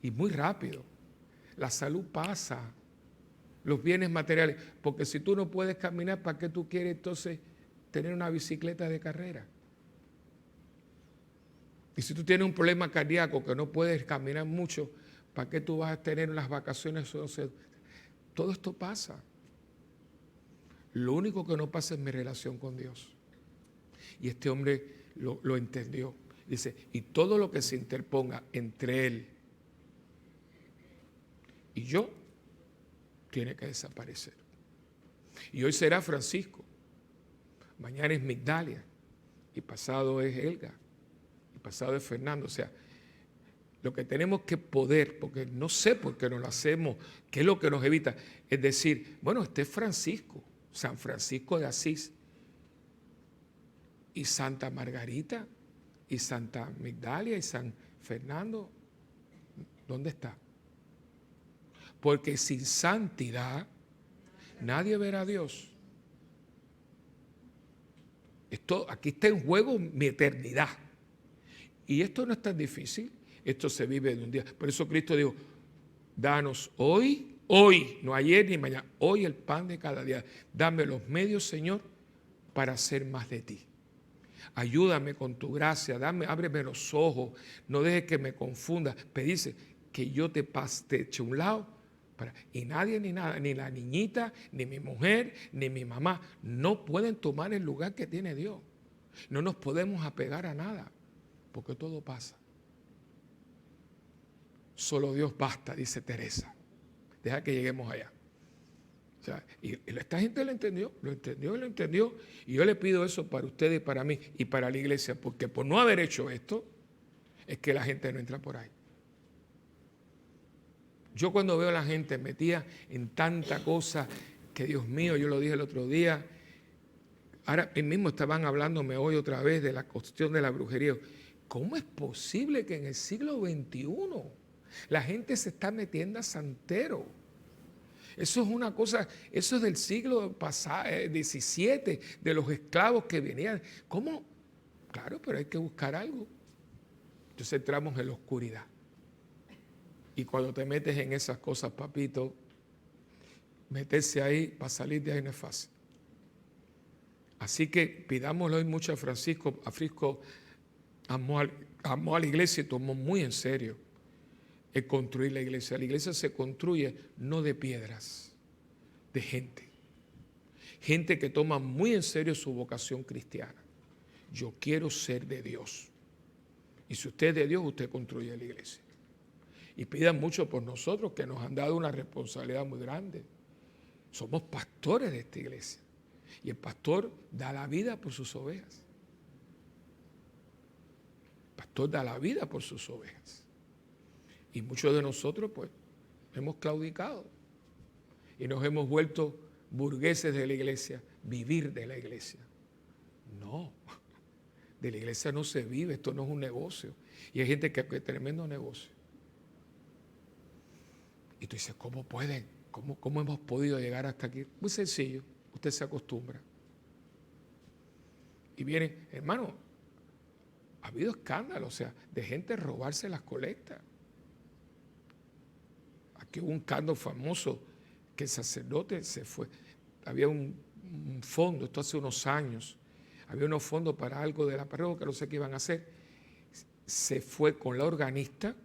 Speaker 1: y muy rápido. La salud pasa, los bienes materiales, porque si tú no puedes caminar, ¿para qué tú quieres entonces tener una bicicleta de carrera? Y si tú tienes un problema cardíaco que no puedes caminar mucho, ¿para qué tú vas a tener unas vacaciones? Todo esto pasa. Lo único que no pasa es mi relación con Dios. Y este hombre lo entendió. Dice, y todo lo que se interponga entre él y yo, tiene que desaparecer. Y hoy será Francisco, mañana es Migdalia, y pasado es Helga, y pasado es Fernando. O sea, lo que tenemos que poder, porque no sé por qué no lo hacemos, qué es lo que nos evita, es decir, bueno, este es Francisco, San Francisco de Asís, y Santa Margarita, y Santa Migdalia, y San Fernando, ¿dónde está? Porque sin santidad nadie verá a Dios. Aquí está en juego mi eternidad. Y esto no es tan difícil, esto se vive de un día. Por eso Cristo dijo, danos hoy, no ayer ni mañana, hoy el pan de cada día. Dame los medios, Señor, para hacer más de ti. Ayúdame con tu gracia, ábreme los ojos, no dejes que me confunda. Pedíce que yo te eche a un lado. Y nadie ni nada, ni la niñita, ni mi mujer, ni mi mamá, no pueden tomar el lugar que tiene Dios. No nos podemos apegar a nada, porque todo pasa. Solo Dios basta, dice Teresa. Deja que lleguemos allá. O sea, y esta gente lo entendió. Y yo le pido eso para ustedes y para mí y para la iglesia, porque por no haber hecho esto, es que la gente no entra por ahí. Yo cuando veo a la gente metida en tanta cosa, que Dios mío, yo lo dije el otro día, ahora mismo estaban hablándome hoy otra vez de la cuestión de la brujería. ¿Cómo es posible que en el siglo XXI la gente se está metiendo a santero? Eso es una cosa, eso es del siglo pasado, XVII, de los esclavos que venían. ¿Cómo? Claro, pero hay que buscar algo. Entonces entramos en la oscuridad. Y cuando te metes en esas cosas, papito, meterse ahí para salir de ahí no es fácil. Así que pidámosle hoy mucho a Francisco. A Francisco amó a la iglesia y tomó muy en serio el construir la iglesia. La iglesia se construye no de piedras, de gente. Gente que toma muy en serio su vocación cristiana. Yo quiero ser de Dios. Y si usted es de Dios, usted construye la iglesia. Y pidan mucho por nosotros, que nos han dado una responsabilidad muy grande. Somos pastores de esta iglesia. Y el pastor da la vida por sus ovejas. El pastor da la vida por sus ovejas. Y muchos de nosotros, pues, hemos claudicado. Y nos hemos vuelto burgueses de la iglesia, vivir de la iglesia. No, de la iglesia no se vive, esto no es un negocio. Y hay gente que es tremendo negocio. Y tú dices, ¿cómo pueden? ¿Cómo hemos podido llegar hasta aquí? Muy sencillo, usted se acostumbra. Y viene, hermano, ha habido escándalos, o sea, de gente robarse las colectas. Aquí hubo un escándalo famoso que el sacerdote se fue. Había un fondo, esto hace unos años, había unos fondos para algo de la parroquia, no sé qué iban a hacer. Se fue con la organista,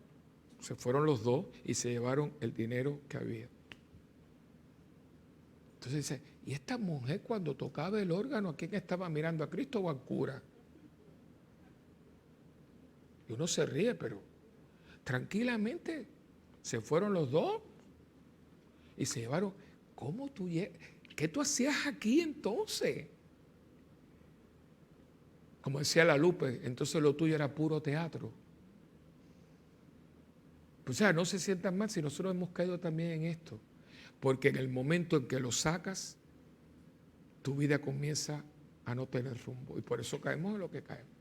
Speaker 1: se fueron los dos y se llevaron el dinero que había. Entonces dice, ¿y esta mujer cuando tocaba el órgano, a quién estaba mirando? ¿A Cristo o al cura? Y uno se ríe, pero tranquilamente se fueron los dos y se llevaron. ¿Qué tú hacías aquí entonces? Como decía la Lupe, entonces lo tuyo era puro teatro. O sea, no se sientan mal si nosotros hemos caído también en esto. Porque en el momento en que lo sacas, tu vida comienza a no tener rumbo. Y por eso caemos en lo que caemos.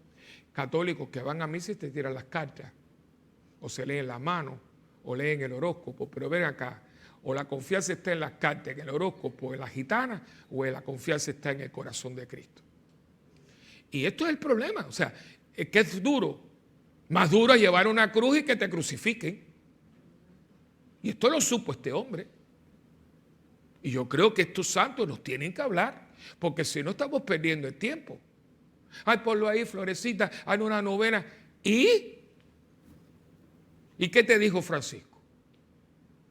Speaker 1: Católicos que van a misa y te tiran las cartas, o se leen la mano, o leen el horóscopo. Pero ven acá, O la confianza está en las cartas, en el horóscopo, en la gitana, o la confianza está en el corazón de Cristo. Y esto es el problema. O sea, es que es duro. Más duro es llevar una cruz y que te crucifiquen. Y esto lo supo este hombre. Y yo creo que estos santos nos tienen que hablar, porque si no estamos perdiendo el tiempo. Ay, ponlo ahí, Florecita, hay una novena. ¿Y qué te dijo Francisco?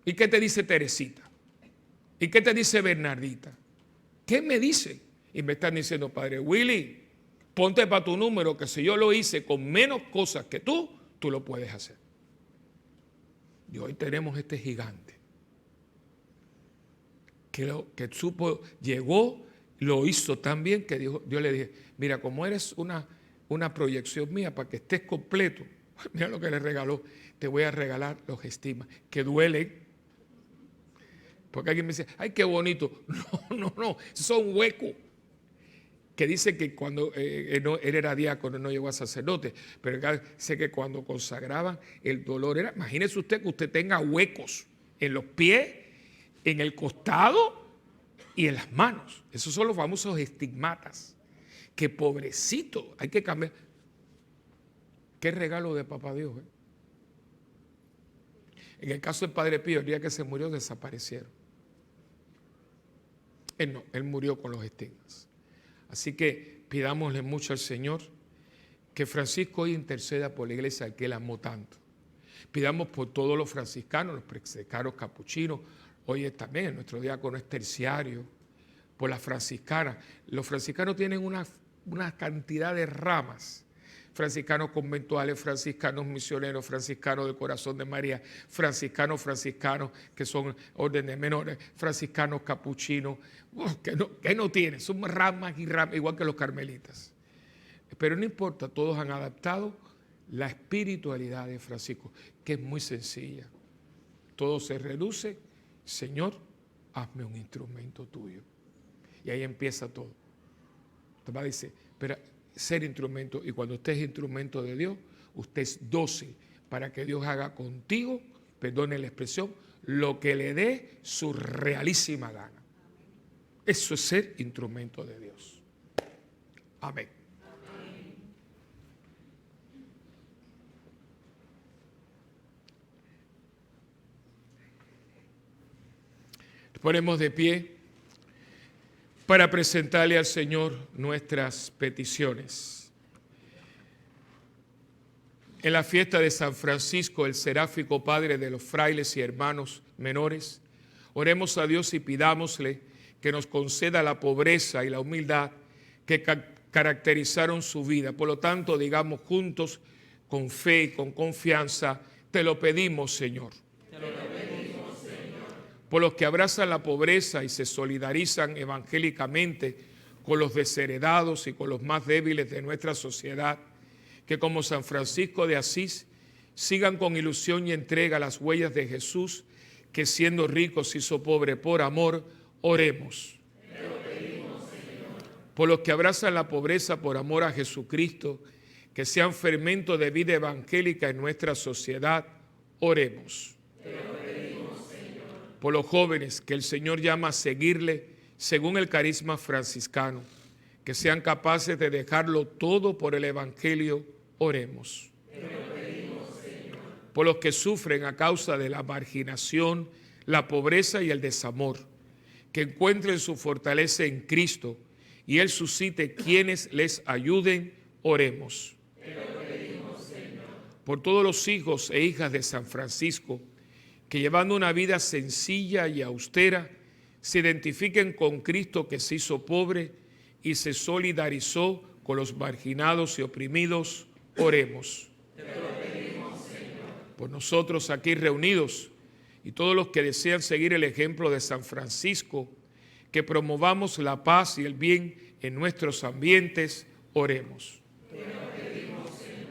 Speaker 1: ¿Y qué te dice Teresita? ¿Y qué te dice Bernardita? ¿Qué me dice? Y me están diciendo, Padre Willy, ponte para tu número, que si yo lo hice con menos cosas que tú lo puedes hacer. Y hoy tenemos este gigante que supo, llegó, lo hizo tan bien que dijo, yo le dije, mira, como eres una proyección mía para que estés completo, mira lo que le regaló, te voy a regalar los estigmas, que duelen. Porque alguien me dice, ay, qué bonito. No, son huecos. Que dice que cuando él era diácono, no llegó a sacerdote, pero sé que cuando consagraban el dolor era, imagínese usted que usted tenga huecos en los pies, en el costado y en las manos. Esos son los famosos estigmatas. Que pobrecito, hay que cambiar. Qué regalo de Papá Dios. En el caso del Padre Pío, el día que se murió, desaparecieron. Él no, él murió con los estigmas. Así que pidámosle mucho al Señor que Francisco hoy interceda por la iglesia que él amó tanto. Pidamos por todos los franciscanos, los franciscanos capuchinos, hoy también nuestro diácono es terciario, por las franciscanas. Los franciscanos tienen una cantidad de ramas. Franciscanos conventuales, franciscanos misioneros, franciscanos del corazón de María, franciscanos que son órdenes menores, franciscanos capuchinos, que no tienen, son ramas y ramas, igual que los carmelitas. Pero no importa, todos han adaptado la espiritualidad de Francisco, que es muy sencilla. Todo se reduce, Señor, hazme un instrumento tuyo. Y ahí empieza todo. Te va a decir, pero ser instrumento, y cuando usted es instrumento de Dios, usted es dócil para que Dios haga contigo, perdone la expresión, lo que le dé su realísima gana. Eso es ser instrumento de Dios. Amén. Nos ponemos de pie para presentarle al Señor nuestras peticiones. En la fiesta de San Francisco, el seráfico padre de los frailes y hermanos menores, oremos a Dios y pidámosle que nos conceda la pobreza y la humildad que caracterizaron su vida. Por lo tanto, digamos juntos, con fe y con confianza, te lo pedimos, Señor. Te lo pedimos, Señor. Por los que abrazan la pobreza y se solidarizan evangélicamente con los desheredados y con los más débiles de nuestra sociedad, que como San Francisco de Asís sigan con ilusión y entrega las huellas de Jesús, que siendo rico se hizo pobre por amor. Oremos. Te lo pedimos, Señor. Por los que abrazan la pobreza por amor a Jesucristo, que sean fermento de vida evangélica en nuestra sociedad. Oremos. Te lo pedimos, Señor. Por los jóvenes que el Señor llama a seguirle según el carisma franciscano, que sean capaces de dejarlo todo por el Evangelio. Oremos. Te lo pedimos, Señor. Por los que sufren a causa de la marginación, la pobreza y el desamor, que encuentren su fortaleza en Cristo y Él suscite quienes les ayuden. Oremos. Te lo pedimos, Señor. Por todos los hijos e hijas de San Francisco, que llevando una vida sencilla y austera, se identifiquen con Cristo, que se hizo pobre y se solidarizó con los marginados y oprimidos. Oremos. Te lo pedimos, Señor. Por nosotros aquí reunidos y todos los que desean seguir el ejemplo de San Francisco, que promovamos la paz y el bien en nuestros ambientes. Oremos. Te lo pedimos, Señor.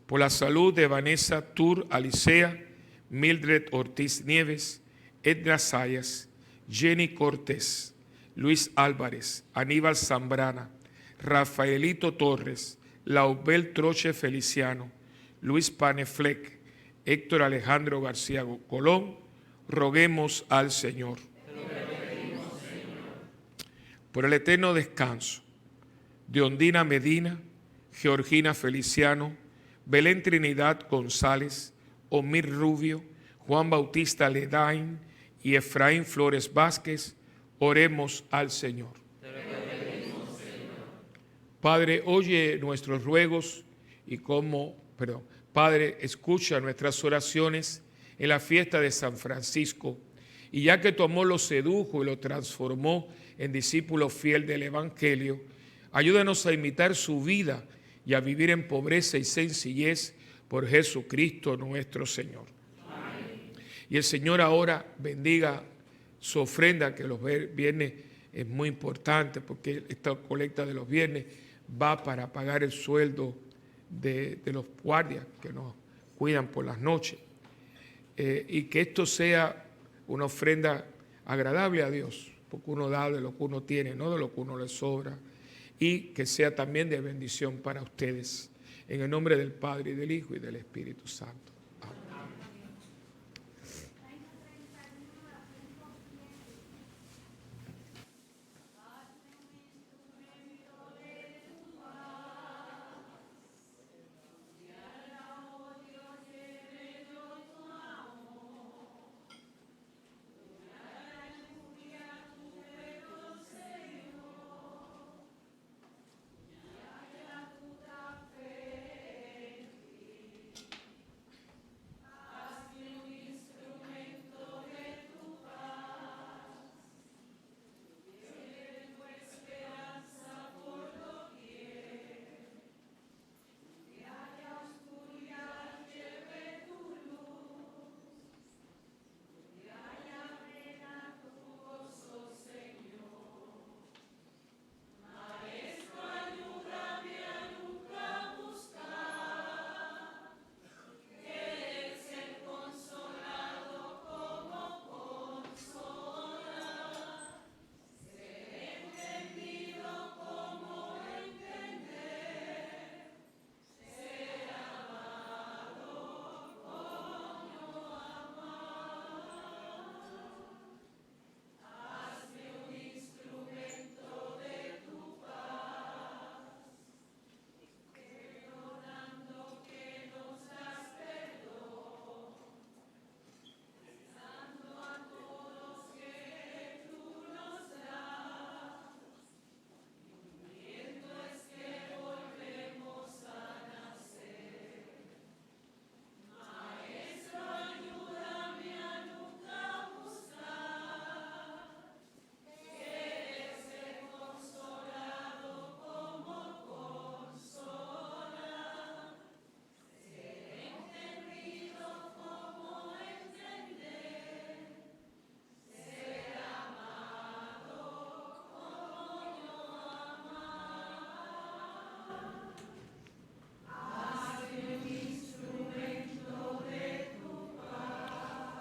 Speaker 1: Por la salud de Vanessa Tur Alicea, Mildred Ortiz Nieves, Edna Sayas, Jenny Cortés, Luis Álvarez, Aníbal Zambrana, Rafaelito Torres, Laubel Troche Feliciano, Luis Paneflec, Héctor Alejandro García Colón, roguemos al Señor. Por el eterno descanso de Ondina Medina, Georgina Feliciano, Belén Trinidad González, Omir Rubio, Juan Bautista Ledain y Efraín Flores Vázquez, oremos al Señor. Padre, oye nuestros ruegos Padre, escucha nuestras oraciones en la fiesta de San Francisco, y ya que tu amor lo sedujo y lo transformó en discípulo fiel del Evangelio, ayúdanos a imitar su vida y a vivir en pobreza y sencillez por Jesucristo nuestro Señor. Amén. Y el Señor ahora bendiga su ofrenda, que los viernes es muy importante, porque esta colecta de los viernes va para pagar el sueldo de los guardias que nos cuidan por las noches. Y que esto sea una ofrenda agradable a Dios, porque uno da de lo que uno tiene, no de lo que uno le sobra, y que sea también de bendición para ustedes. En el nombre del Padre, y del Hijo, y del Espíritu Santo. Amén.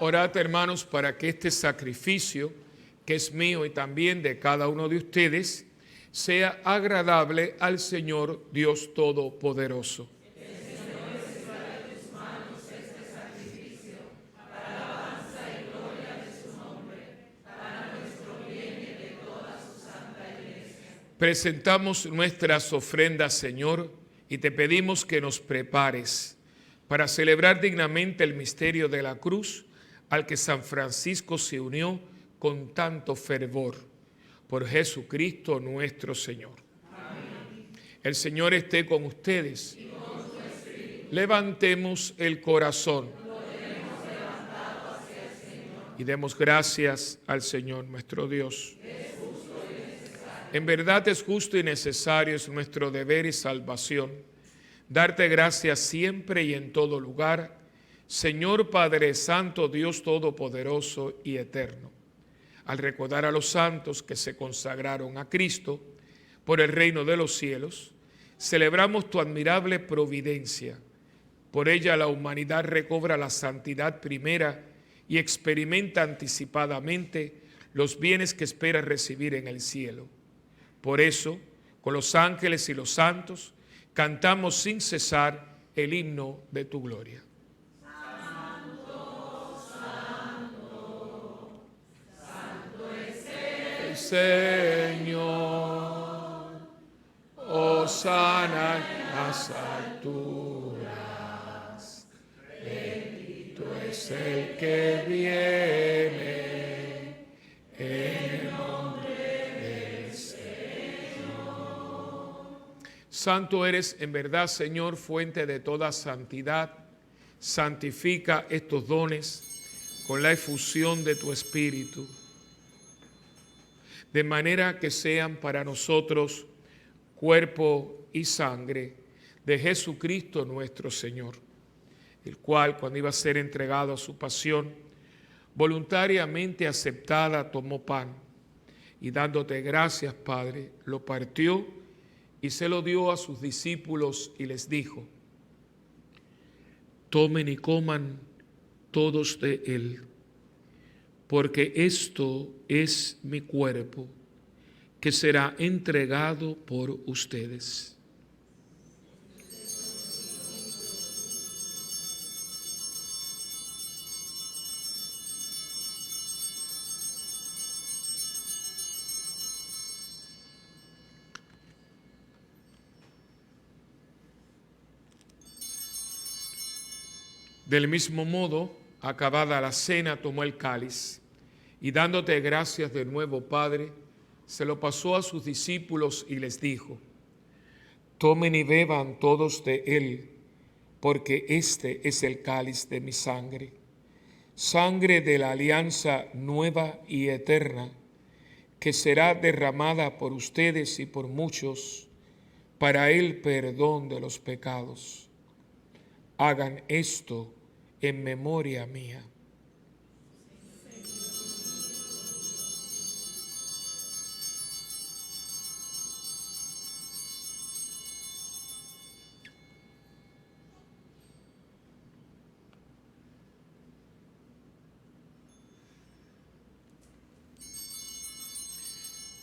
Speaker 1: Orad, hermanos, para que este sacrificio, que es mío y también de cada uno de ustedes, sea agradable al Señor Dios Todopoderoso. Presentamos nuestras ofrendas, Señor, y te pedimos que nos prepares para celebrar dignamente el misterio de la cruz al que San Francisco se unió con tanto fervor. Por Jesucristo nuestro Señor. Amén. El Señor esté con ustedes. Y con su espíritu. Levantemos el corazón. Lo tenemos levantado hacia el Señor. Y demos gracias al Señor nuestro Dios. Es justo y necesario. En verdad es justo y necesario, es nuestro deber y salvación, darte gracias siempre y en todo lugar, Señor Padre Santo, Dios Todopoderoso y Eterno. Al recordar a los santos que se consagraron a Cristo por el reino de los cielos, celebramos tu admirable providencia. Por ella la humanidad recobra la santidad primera y experimenta anticipadamente los bienes que espera recibir en el cielo. Por eso, con los ángeles y los santos, cantamos sin cesar el himno de tu gloria.
Speaker 6: Santo, santo,
Speaker 1: Señor. Hosana en las alturas. Bendito es el que viene en el nombre del Señor. Santo eres en verdad, Señor, fuente de toda santidad. Santifica estos dones con la efusión de tu Espíritu, de manera que sean para nosotros cuerpo y sangre de Jesucristo nuestro Señor, el cual, cuando iba a ser entregado a su pasión, voluntariamente aceptada, tomó pan y dándote gracias, Padre, lo partió y se lo dio a sus discípulos y les dijo: tomen y coman todos de él, porque esto es mi cuerpo, que será entregado por ustedes. Del mismo modo, acabada la cena, tomó el cáliz y dándote gracias de nuevo, Padre, se lo pasó a sus discípulos y les dijo: tomen y beban todos de él, porque este es el cáliz de mi sangre, sangre de la alianza nueva y eterna, que será derramada por ustedes y por muchos para el perdón de los pecados. Hagan esto en memoria mía.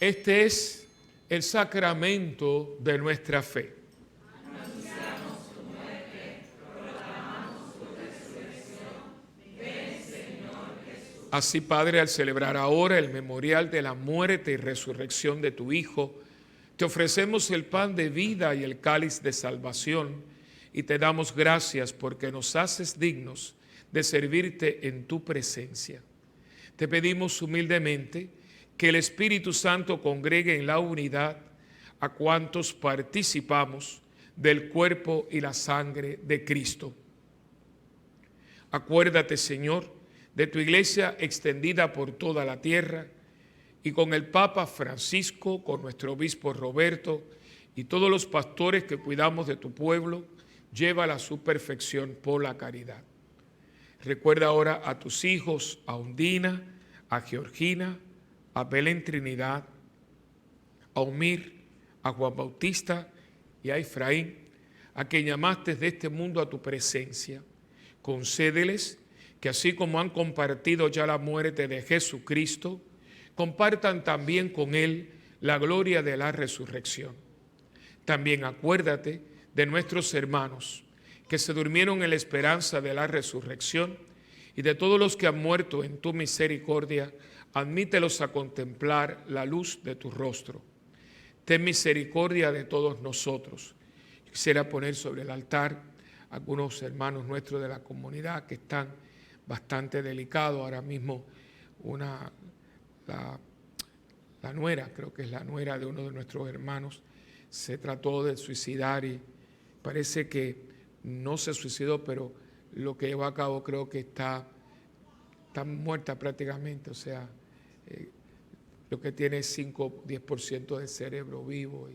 Speaker 1: Este es el sacramento de nuestra fe. Así, Padre, al celebrar ahora el memorial de la muerte y resurrección de tu Hijo, te ofrecemos el pan de vida y el cáliz de salvación y te damos gracias porque nos haces dignos de servirte en tu presencia. Te pedimos humildemente que el Espíritu Santo congregue en la unidad a cuantos participamos del cuerpo y la sangre de Cristo. Acuérdate, Señor, de tu iglesia extendida por toda la tierra y con el Papa Francisco, con nuestro obispo Roberto y todos los pastores que cuidamos de tu pueblo, llévala a su perfección por la caridad. Recuerda ahora a tus hijos, a Undina, a Georgina, a Belén Trinidad, a Omir, a Juan Bautista y a Efraín, a quien llamaste de este mundo a tu presencia. Concédeles que así como han compartido ya la muerte de Jesucristo, compartan también con Él la gloria de la resurrección. También acuérdate de nuestros hermanos que se durmieron en la esperanza de la resurrección y de todos los que han muerto en tu misericordia, admítelos a contemplar la luz de tu rostro. Ten misericordia de todos nosotros. Quisiera poner sobre el altar algunos hermanos nuestros de la comunidad que están bastante delicados. Ahora mismo la nuera, creo que es la nuera de uno de nuestros hermanos, se trató de suicidar y parece que no se suicidó, pero lo que llevó a cabo creo que está muerta prácticamente, o sea, lo que tiene es 5-10% de cerebro vivo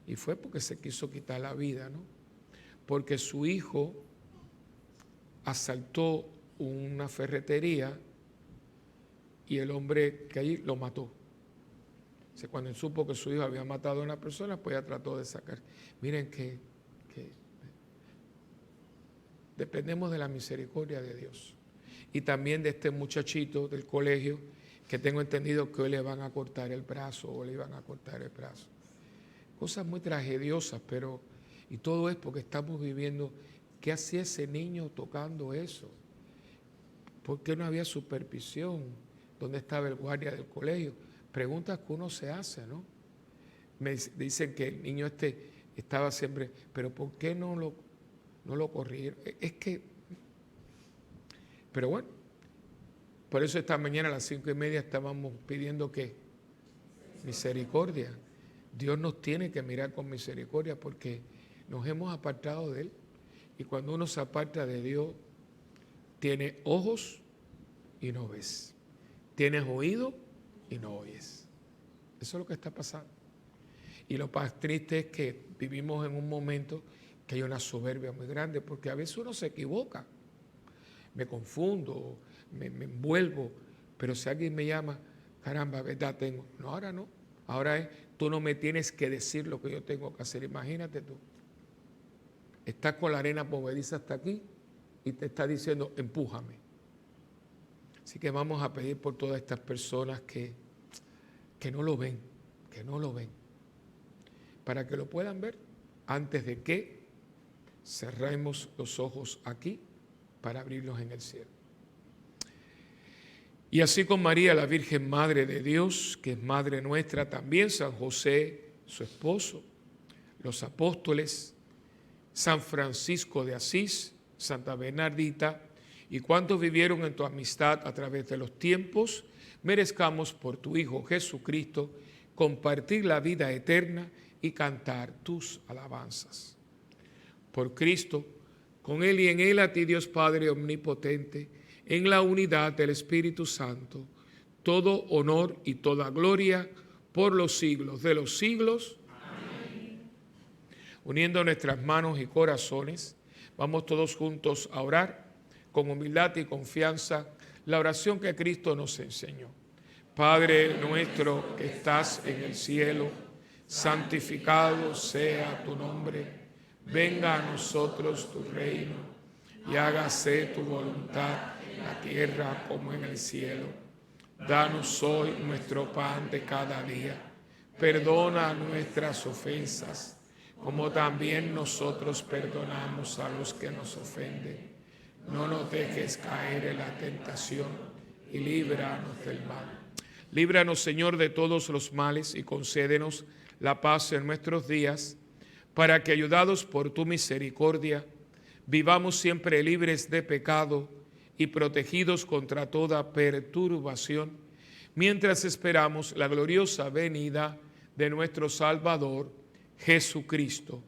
Speaker 1: y fue porque se quiso quitar la vida, ¿no? Porque su hijo asaltó una ferretería y el hombre que allí lo mató. O sea, cuando él supo que su hijo había matado a una persona, pues ya trató de sacar. Miren que dependemos de la misericordia de Dios. Y también de este muchachito del colegio, que tengo entendido que hoy le van a cortar el brazo o le iban a cortar el brazo. Cosas muy tragediosas, pero... Y todo es porque estamos viviendo... ¿Qué hacía ese niño tocando eso? ¿Por qué no había supervisión? ¿Dónde estaba el guardia del colegio? preguntas que uno se hace, ¿no? Me dicen que el niño estaba siempre, pero ¿por qué no lo corrieron? Es que, pero bueno, por eso esta mañana a las 5:30 estábamos pidiendo que misericordia. Dios nos tiene que mirar con misericordia porque nos hemos apartado de Él. Y cuando uno se aparta de Dios, tiene ojos y no ves. Tienes oído y no oyes. Eso es lo que está pasando. Y lo más triste es que vivimos en un momento que hay una soberbia muy grande, porque a veces uno se equivoca. Me confundo, me envuelvo, pero si alguien me llama, caramba, ¿verdad tengo? No, ahora no. Ahora es, tú no me tienes que decir lo que yo tengo que hacer. Imagínate tú. Estás con la arena movediza hasta aquí y te está diciendo, empújame. Así que vamos a pedir por todas estas personas que no lo ven, para que lo puedan ver antes de que cerremos los ojos aquí para abrirlos en el cielo. Y así con María, la Virgen Madre de Dios, que es Madre nuestra, también San José, su esposo, los apóstoles, San Francisco de Asís, Santa Bernardita, y cuantos vivieron en tu amistad a través de los tiempos, merezcamos por tu Hijo Jesucristo compartir la vida eterna y cantar tus alabanzas. Por Cristo, con Él y en Él, a ti Dios Padre omnipotente, en la unidad del Espíritu Santo, todo honor y toda gloria por los siglos de los siglos. Amén. Uniendo nuestras manos y corazones, vamos todos juntos a orar con humildad y confianza la oración que Cristo nos enseñó. Padre nuestro que estás en el cielo, santificado sea tu nombre. Venga a nosotros tu reino y hágase tu voluntad en la tierra como en el cielo. Danos hoy nuestro pan de cada día. Perdona nuestras ofensas, como también nosotros perdonamos a los que nos ofenden. No nos dejes caer en la tentación y líbranos del mal. Líbranos, Señor, de todos los males y concédenos la paz en nuestros días, para que, ayudados por tu misericordia, vivamos siempre libres de pecado y protegidos contra toda perturbación, mientras esperamos la gloriosa venida de nuestro Salvador, Jesucristo.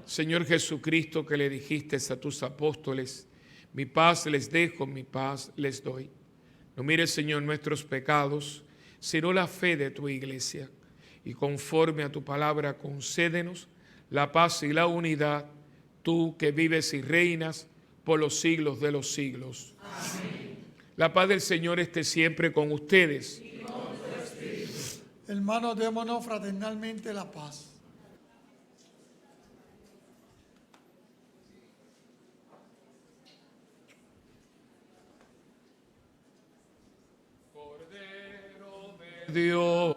Speaker 1: Señor Jesucristo, que le dijiste a tus apóstoles, mi paz les dejo, mi paz les doy. No mires, Señor, nuestros pecados, sino la fe de tu iglesia. Y conforme a tu palabra, concédenos la paz y la unidad, tú que vives y reinas por los siglos de los siglos. Amén. La paz del Señor esté siempre con ustedes. Y con tu espíritu.
Speaker 8: Hermanos, démonos fraternalmente la paz.
Speaker 1: Dios.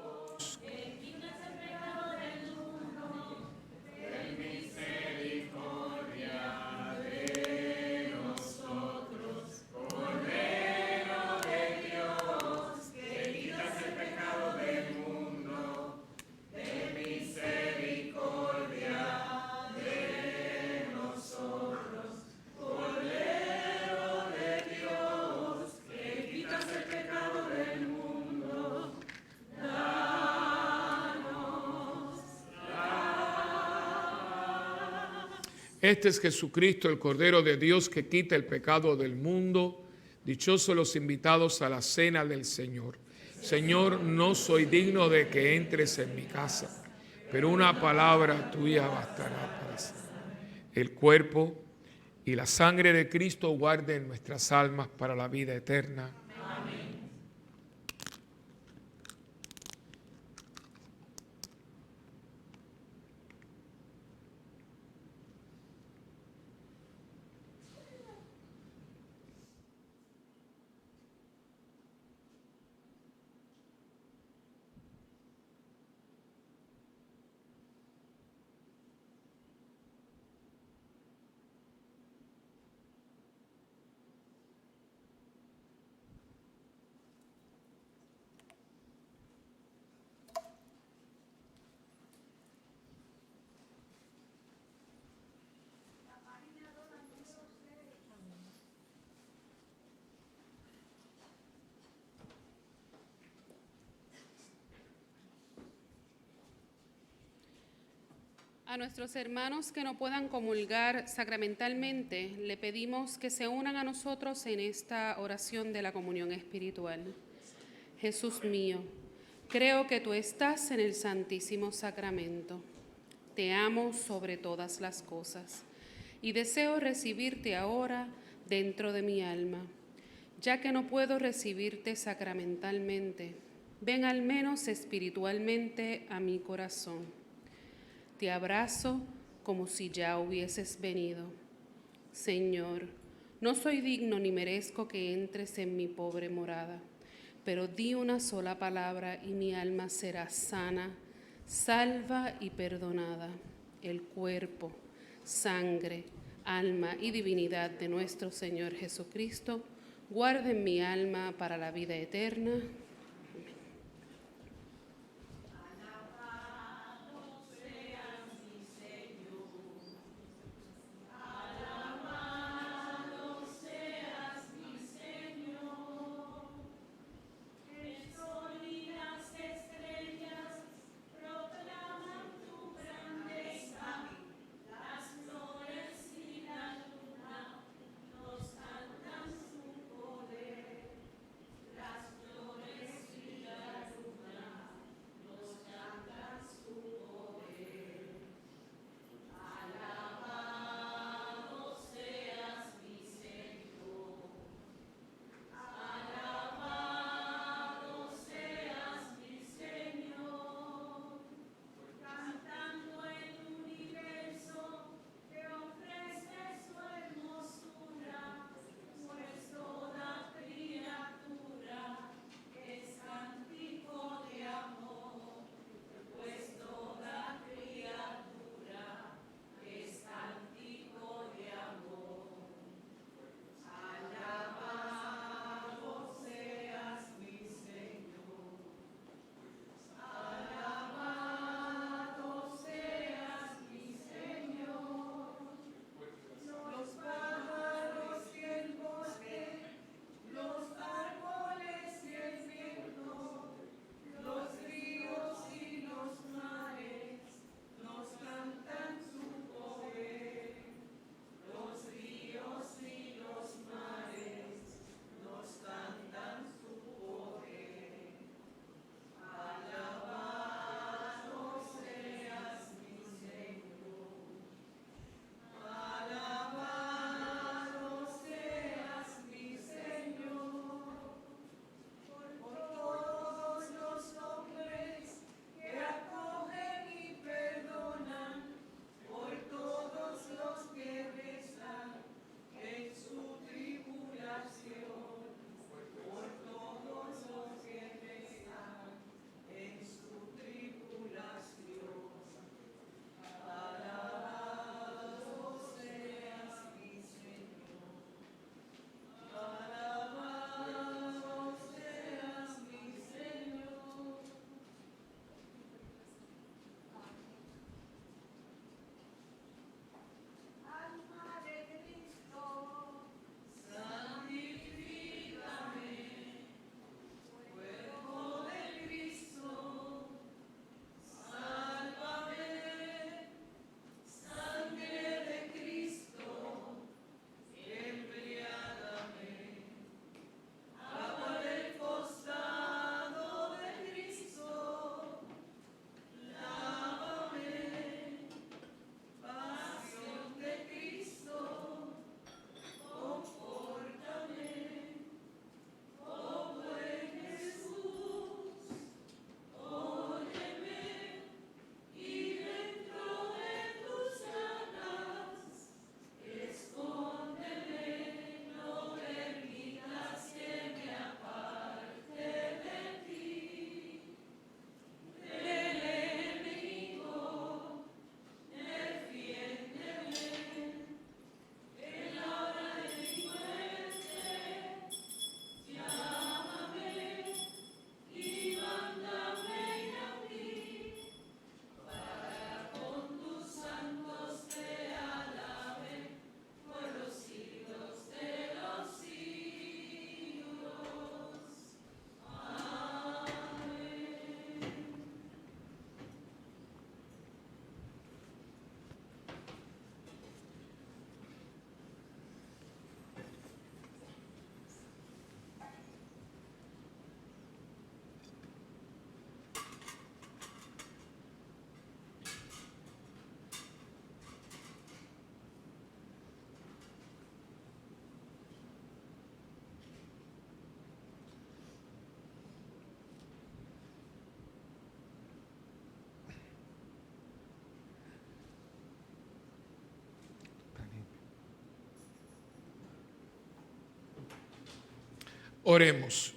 Speaker 1: Este es Jesucristo, el Cordero de Dios que quita el pecado del mundo. Dichosos los invitados a la cena del Señor. Señor, no soy digno de que entres en mi casa, pero una palabra tuya bastará para sanar. El cuerpo y la sangre de Cristo guarden nuestras almas para la vida eterna. Amén.
Speaker 7: A nuestros hermanos que no puedan comulgar sacramentalmente, le pedimos que se unan a nosotros en esta oración de la comunión espiritual. Jesús mío, creo que tú estás en el Santísimo Sacramento. Te amo sobre todas las cosas y deseo recibirte ahora dentro de mi alma. Ya que no puedo recibirte sacramentalmente, ven al menos espiritualmente a mi corazón. Te abrazo como si ya hubieses venido. Señor, no soy digno ni merezco que entres en mi pobre morada, pero di una sola palabra y mi alma será sana, salva y perdonada. El cuerpo, sangre, alma y divinidad de nuestro Señor Jesucristo, guarden mi alma para la vida eterna.
Speaker 1: Oremos.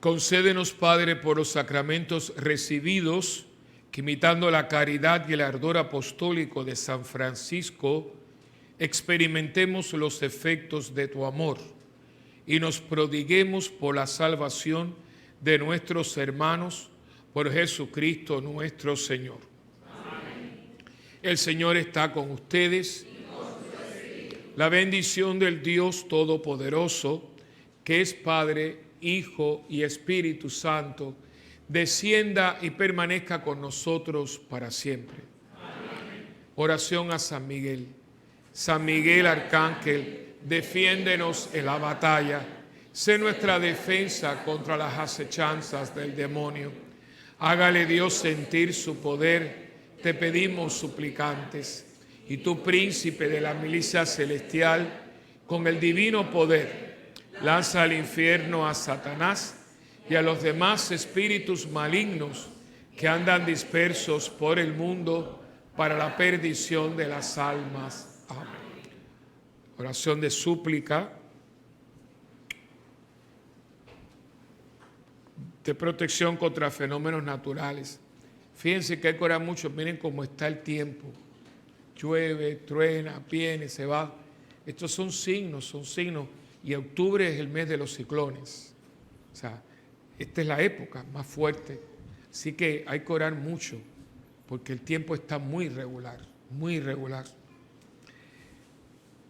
Speaker 1: Concédenos, Padre, por los sacramentos recibidos, que imitando la caridad y el ardor apostólico de San Francisco, experimentemos los efectos de tu amor y nos prodiguemos por la salvación de nuestros hermanos, por Jesucristo nuestro Señor. Amén. El Señor está con ustedes. La bendición del Dios Todopoderoso, que es Padre, Hijo y Espíritu Santo, descienda y permanezca con nosotros para siempre. Amén. Oración a San Miguel. San Miguel Arcángel, defiéndenos en la batalla. Sé nuestra defensa contra las acechanzas del demonio. Hágale Dios sentir su poder, te pedimos suplicantes. Y tú, príncipe de la milicia celestial, con el divino poder, lanza al infierno a Satanás y a los demás espíritus malignos que andan dispersos por el mundo para la perdición de las almas. Amén. Oración de súplica, de protección contra fenómenos naturales. Fíjense que hay que orar mucho, miren cómo está el tiempo. Llueve, truena, viene, se va. Estos son signos. Y octubre es el mes de los ciclones. O sea, esta es la época más fuerte. Así que hay que orar mucho, porque el tiempo está muy irregular, muy irregular.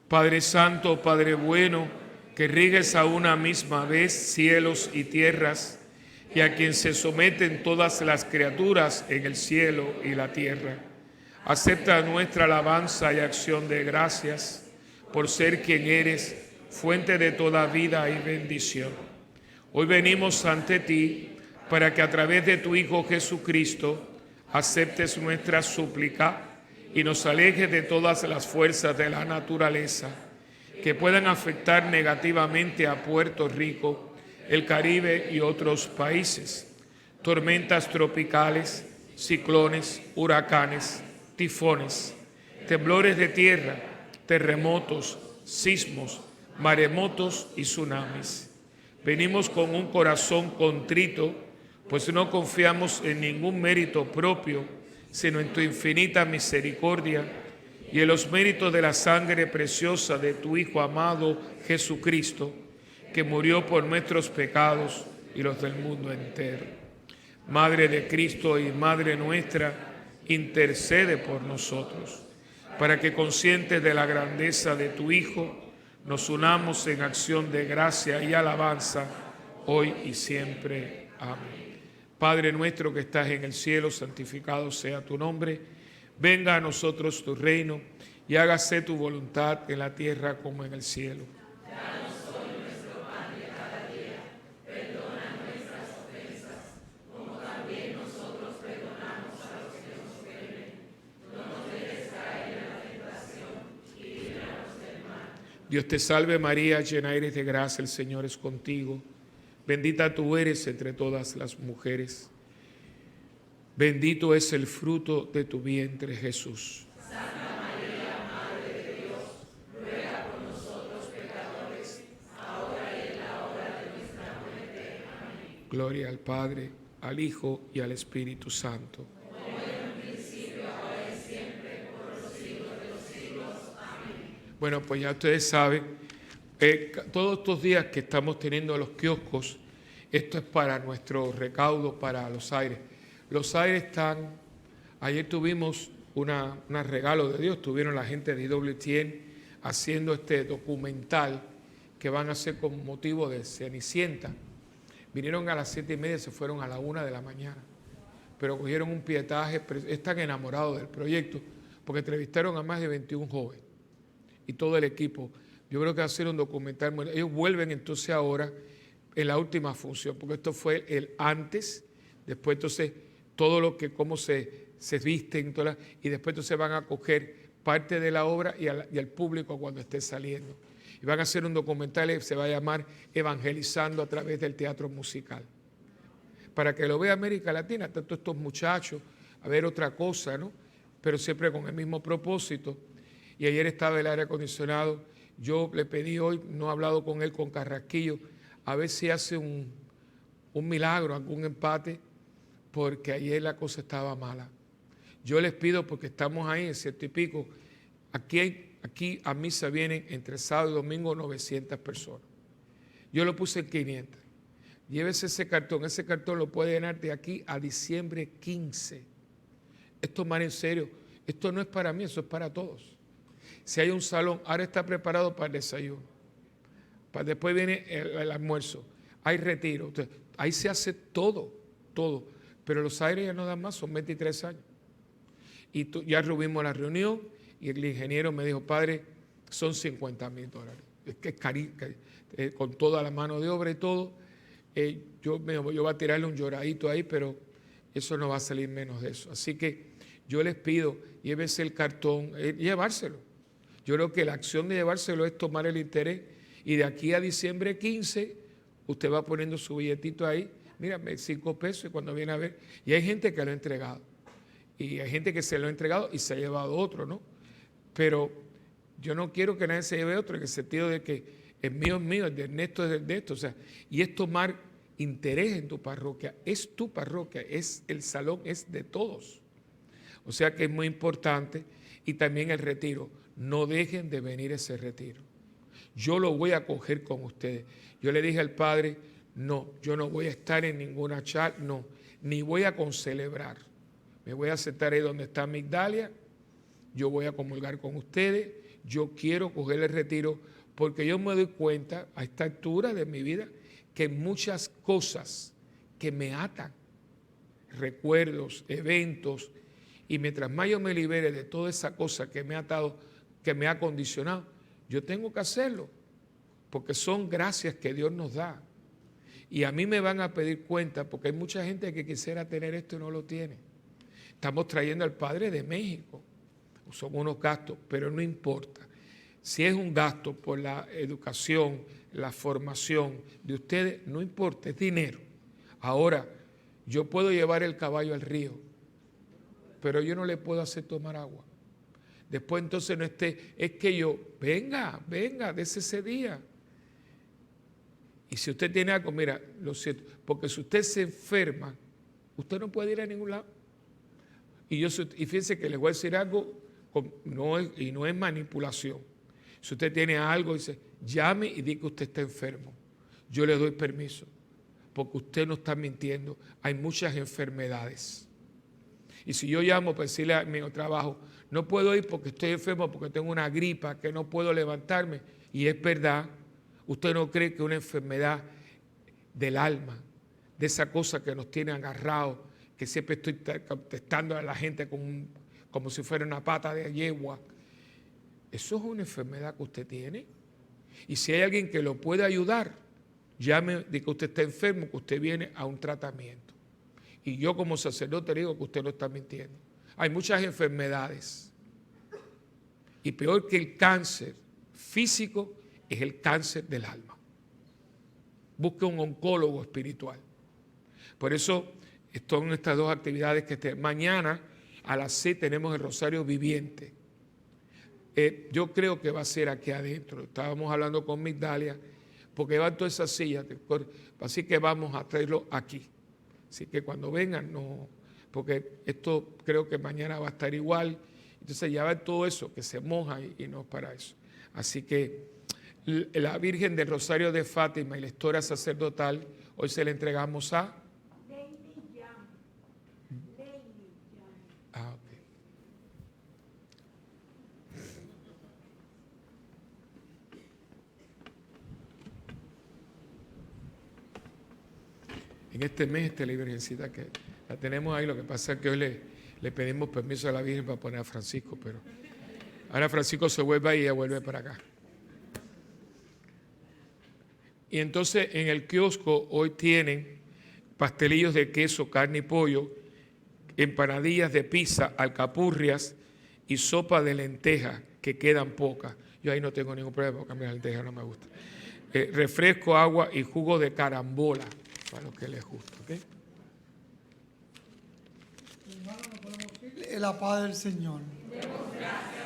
Speaker 1: Padre Santo, Padre bueno, que rigues a una misma vez cielos y tierras, y a quien se someten todas las criaturas en el cielo y la tierra. Acepta nuestra alabanza y acción de gracias por ser quien eres, fuente de toda vida y bendición. Hoy venimos ante ti para que a través de tu Hijo Jesucristo aceptes nuestra súplica y nos alejes de todas las fuerzas de la naturaleza que puedan afectar negativamente a Puerto Rico, el Caribe y otros países. Tormentas tropicales, ciclones, huracanes, tifones, temblores de tierra, terremotos, sismos, maremotos y tsunamis. Venimos con un corazón contrito, pues no confiamos en ningún mérito propio, sino en tu infinita misericordia y en los méritos de la sangre preciosa de tu Hijo amado Jesucristo, que murió por nuestros pecados y los del mundo entero. Madre de Cristo y Madre nuestra, intercede por nosotros, para que conscientes de la grandeza de tu Hijo, nos unamos en acción de gracia y alabanza, hoy y siempre. Amén. Padre nuestro que estás en el cielo, santificado sea tu nombre. Venga a nosotros tu reino y hágase tu voluntad en la tierra como en el cielo.
Speaker 6: Danos hoy nuestro pan de cada día. Perdona nuestras ofensas, como también nosotros perdonamos a los que nos ofenden. No nos dejes caer en la tentación y líbranos del mal.
Speaker 1: Dios te salve María, llena eres de gracia, el Señor es contigo. Bendita tú eres entre todas las mujeres. Bendito es el fruto de tu vientre, Jesús.
Speaker 6: Santa María, Madre de Dios, ruega por nosotros pecadores, ahora y en la hora de nuestra muerte. Amén.
Speaker 1: Gloria al Padre, al Hijo y al Espíritu Santo.
Speaker 6: Como en un principio, ahora y siempre, por los siglos de los siglos. Amén.
Speaker 1: Bueno, pues ya ustedes saben, todos estos días que estamos teniendo los kioscos, esto es para nuestro recaudo para Los Aires. Los Aires están, ayer tuvimos un regalo de Dios, tuvieron la gente de IWTN haciendo este documental que van a hacer con motivo de Cenicienta. Vinieron a las 7:30, se fueron a la 1 de la mañana, pero cogieron un pietaje, están enamorados del proyecto, porque entrevistaron a más de 21 jóvenes y todo el equipo. Yo creo que va a ser un documental. Bueno, ellos vuelven entonces ahora en la última función, porque esto fue el antes, después entonces todo lo que, cómo se visten, y después entonces van a coger parte de la obra y al público cuando esté saliendo. Y van a hacer un documental que se va a llamar Evangelizando a través del teatro musical. Para que lo vea América Latina, tanto estos muchachos, a ver otra cosa, ¿no? pero siempre con el mismo propósito. Y ayer estaba el aire acondicionado. Yo le pedí hoy, no he hablado con él, con Carrasquillo, a ver si hace un milagro, algún empate, porque ayer la cosa estaba mala. Yo les pido, porque estamos ahí en 100 y pico, aquí a misa vienen entre sábado y domingo 900 personas. Yo lo puse en 500. Llévese ese cartón lo puede llenar de aquí a diciembre 15. Esto es más en serio, esto no es para mí, eso es para todos. Si hay un salón, ahora está preparado para el desayuno, después viene el almuerzo, hay retiro, entonces, ahí se hace todo, pero los aires ya no dan más, son 23 años. Y ya tuvimos la reunión y el ingeniero me dijo, padre, son $50,000. Es que es carísimo, con toda la mano de obra y todo. Yo voy a tirarle un lloradito ahí, pero eso no va a salir menos de eso. Así que yo les pido, llévese el cartón, llevárselo. Yo creo que la acción de llevárselo es tomar el interés y de aquí a diciembre 15 usted va poniendo su billetito ahí, mira, 5 pesos y cuando viene a ver. Y hay gente que lo ha entregado. Y hay gente que se lo ha entregado y se ha llevado otro, ¿no? Pero yo no quiero que nadie se lleve otro en el sentido de que el mío es mío, el de Ernesto es el de esto. O sea, y es tomar interés en tu parroquia. Es tu parroquia, el salón es de todos. O sea que es muy importante. Y también el retiro. No dejen de venir a ese retiro. Yo lo voy a coger con ustedes. Yo le dije al padre, no, yo no voy a estar en ninguna charla, no, ni voy a concelebrar. Me voy a sentar ahí donde está Migdalia, yo voy a comulgar con ustedes, yo quiero coger el retiro porque yo me doy cuenta a esta altura de mi vida que muchas cosas que me atan, recuerdos, eventos, y mientras más yo me libere de toda esa cosa que me ha atado, que me ha condicionado, yo tengo que hacerlo, porque son gracias que Dios nos da. Y a mí me van a pedir cuenta, porque hay mucha gente que quisiera tener esto y no lo tiene. Estamos trayendo al Padre de México, son unos gastos, pero no importa. Si es un gasto por la educación, la formación de ustedes, no importa, es dinero. Ahora, yo puedo llevar el caballo al río, pero yo no le puedo hacer tomar agua. Después entonces no esté, es que yo, venga, dese ese día. Y si usted tiene algo, mira, lo siento, porque si usted se enferma, usted no puede ir a ningún lado. Y fíjense que les voy a decir algo, no es manipulación. Si usted tiene algo, dice, llame y diga que usted está enfermo. Yo le doy permiso, porque usted no está mintiendo. Hay muchas enfermedades. Y si yo llamo para decirle a mi trabajo, no puedo ir porque estoy enfermo, porque tengo una gripa, que no puedo levantarme, y es verdad, usted no cree que una enfermedad del alma, de esa cosa que nos tiene agarrados, que siempre estoy contestando a la gente como si fuera una pata de yegua, eso es una enfermedad que usted tiene. Y si hay alguien que lo puede ayudar, llame de que usted está enfermo, que usted viene a un tratamiento. Y yo como sacerdote le digo que usted no está mintiendo. Hay muchas enfermedades. Y peor que el cáncer físico es el cáncer del alma. Busque un oncólogo espiritual. Por eso son estas dos actividades que mañana a las 6 tenemos el Rosario Viviente. Yo creo que va a ser aquí adentro. Estábamos hablando con Migdalia, porque van todas esas sillas, así que vamos a traerlo aquí. Así que cuando vengan, no, porque esto creo que mañana va a estar igual. Entonces ya va todo eso, que se moja y no es para eso. Así que la Virgen del Rosario de Fátima y la historia sacerdotal, hoy se la entregamos a... Ah, ok. En este mes, la Virgencita que la tenemos ahí, lo que pasa es que hoy le pedimos permiso a la Virgen para poner a Francisco, pero ahora Francisco se vuelve ahí y ella vuelve para acá. Y entonces en el kiosco hoy tienen pastelillos de queso, carne y pollo, empanadillas de pizza, alcapurrias y sopa de lentejas, que quedan pocas. Yo ahí no tengo ningún problema porque a mí las lentejas no me gustan. Refresco, agua y jugo de carambola, para los que les gusta. ¿Okay?
Speaker 8: La paz del Señor.
Speaker 6: Demos gracias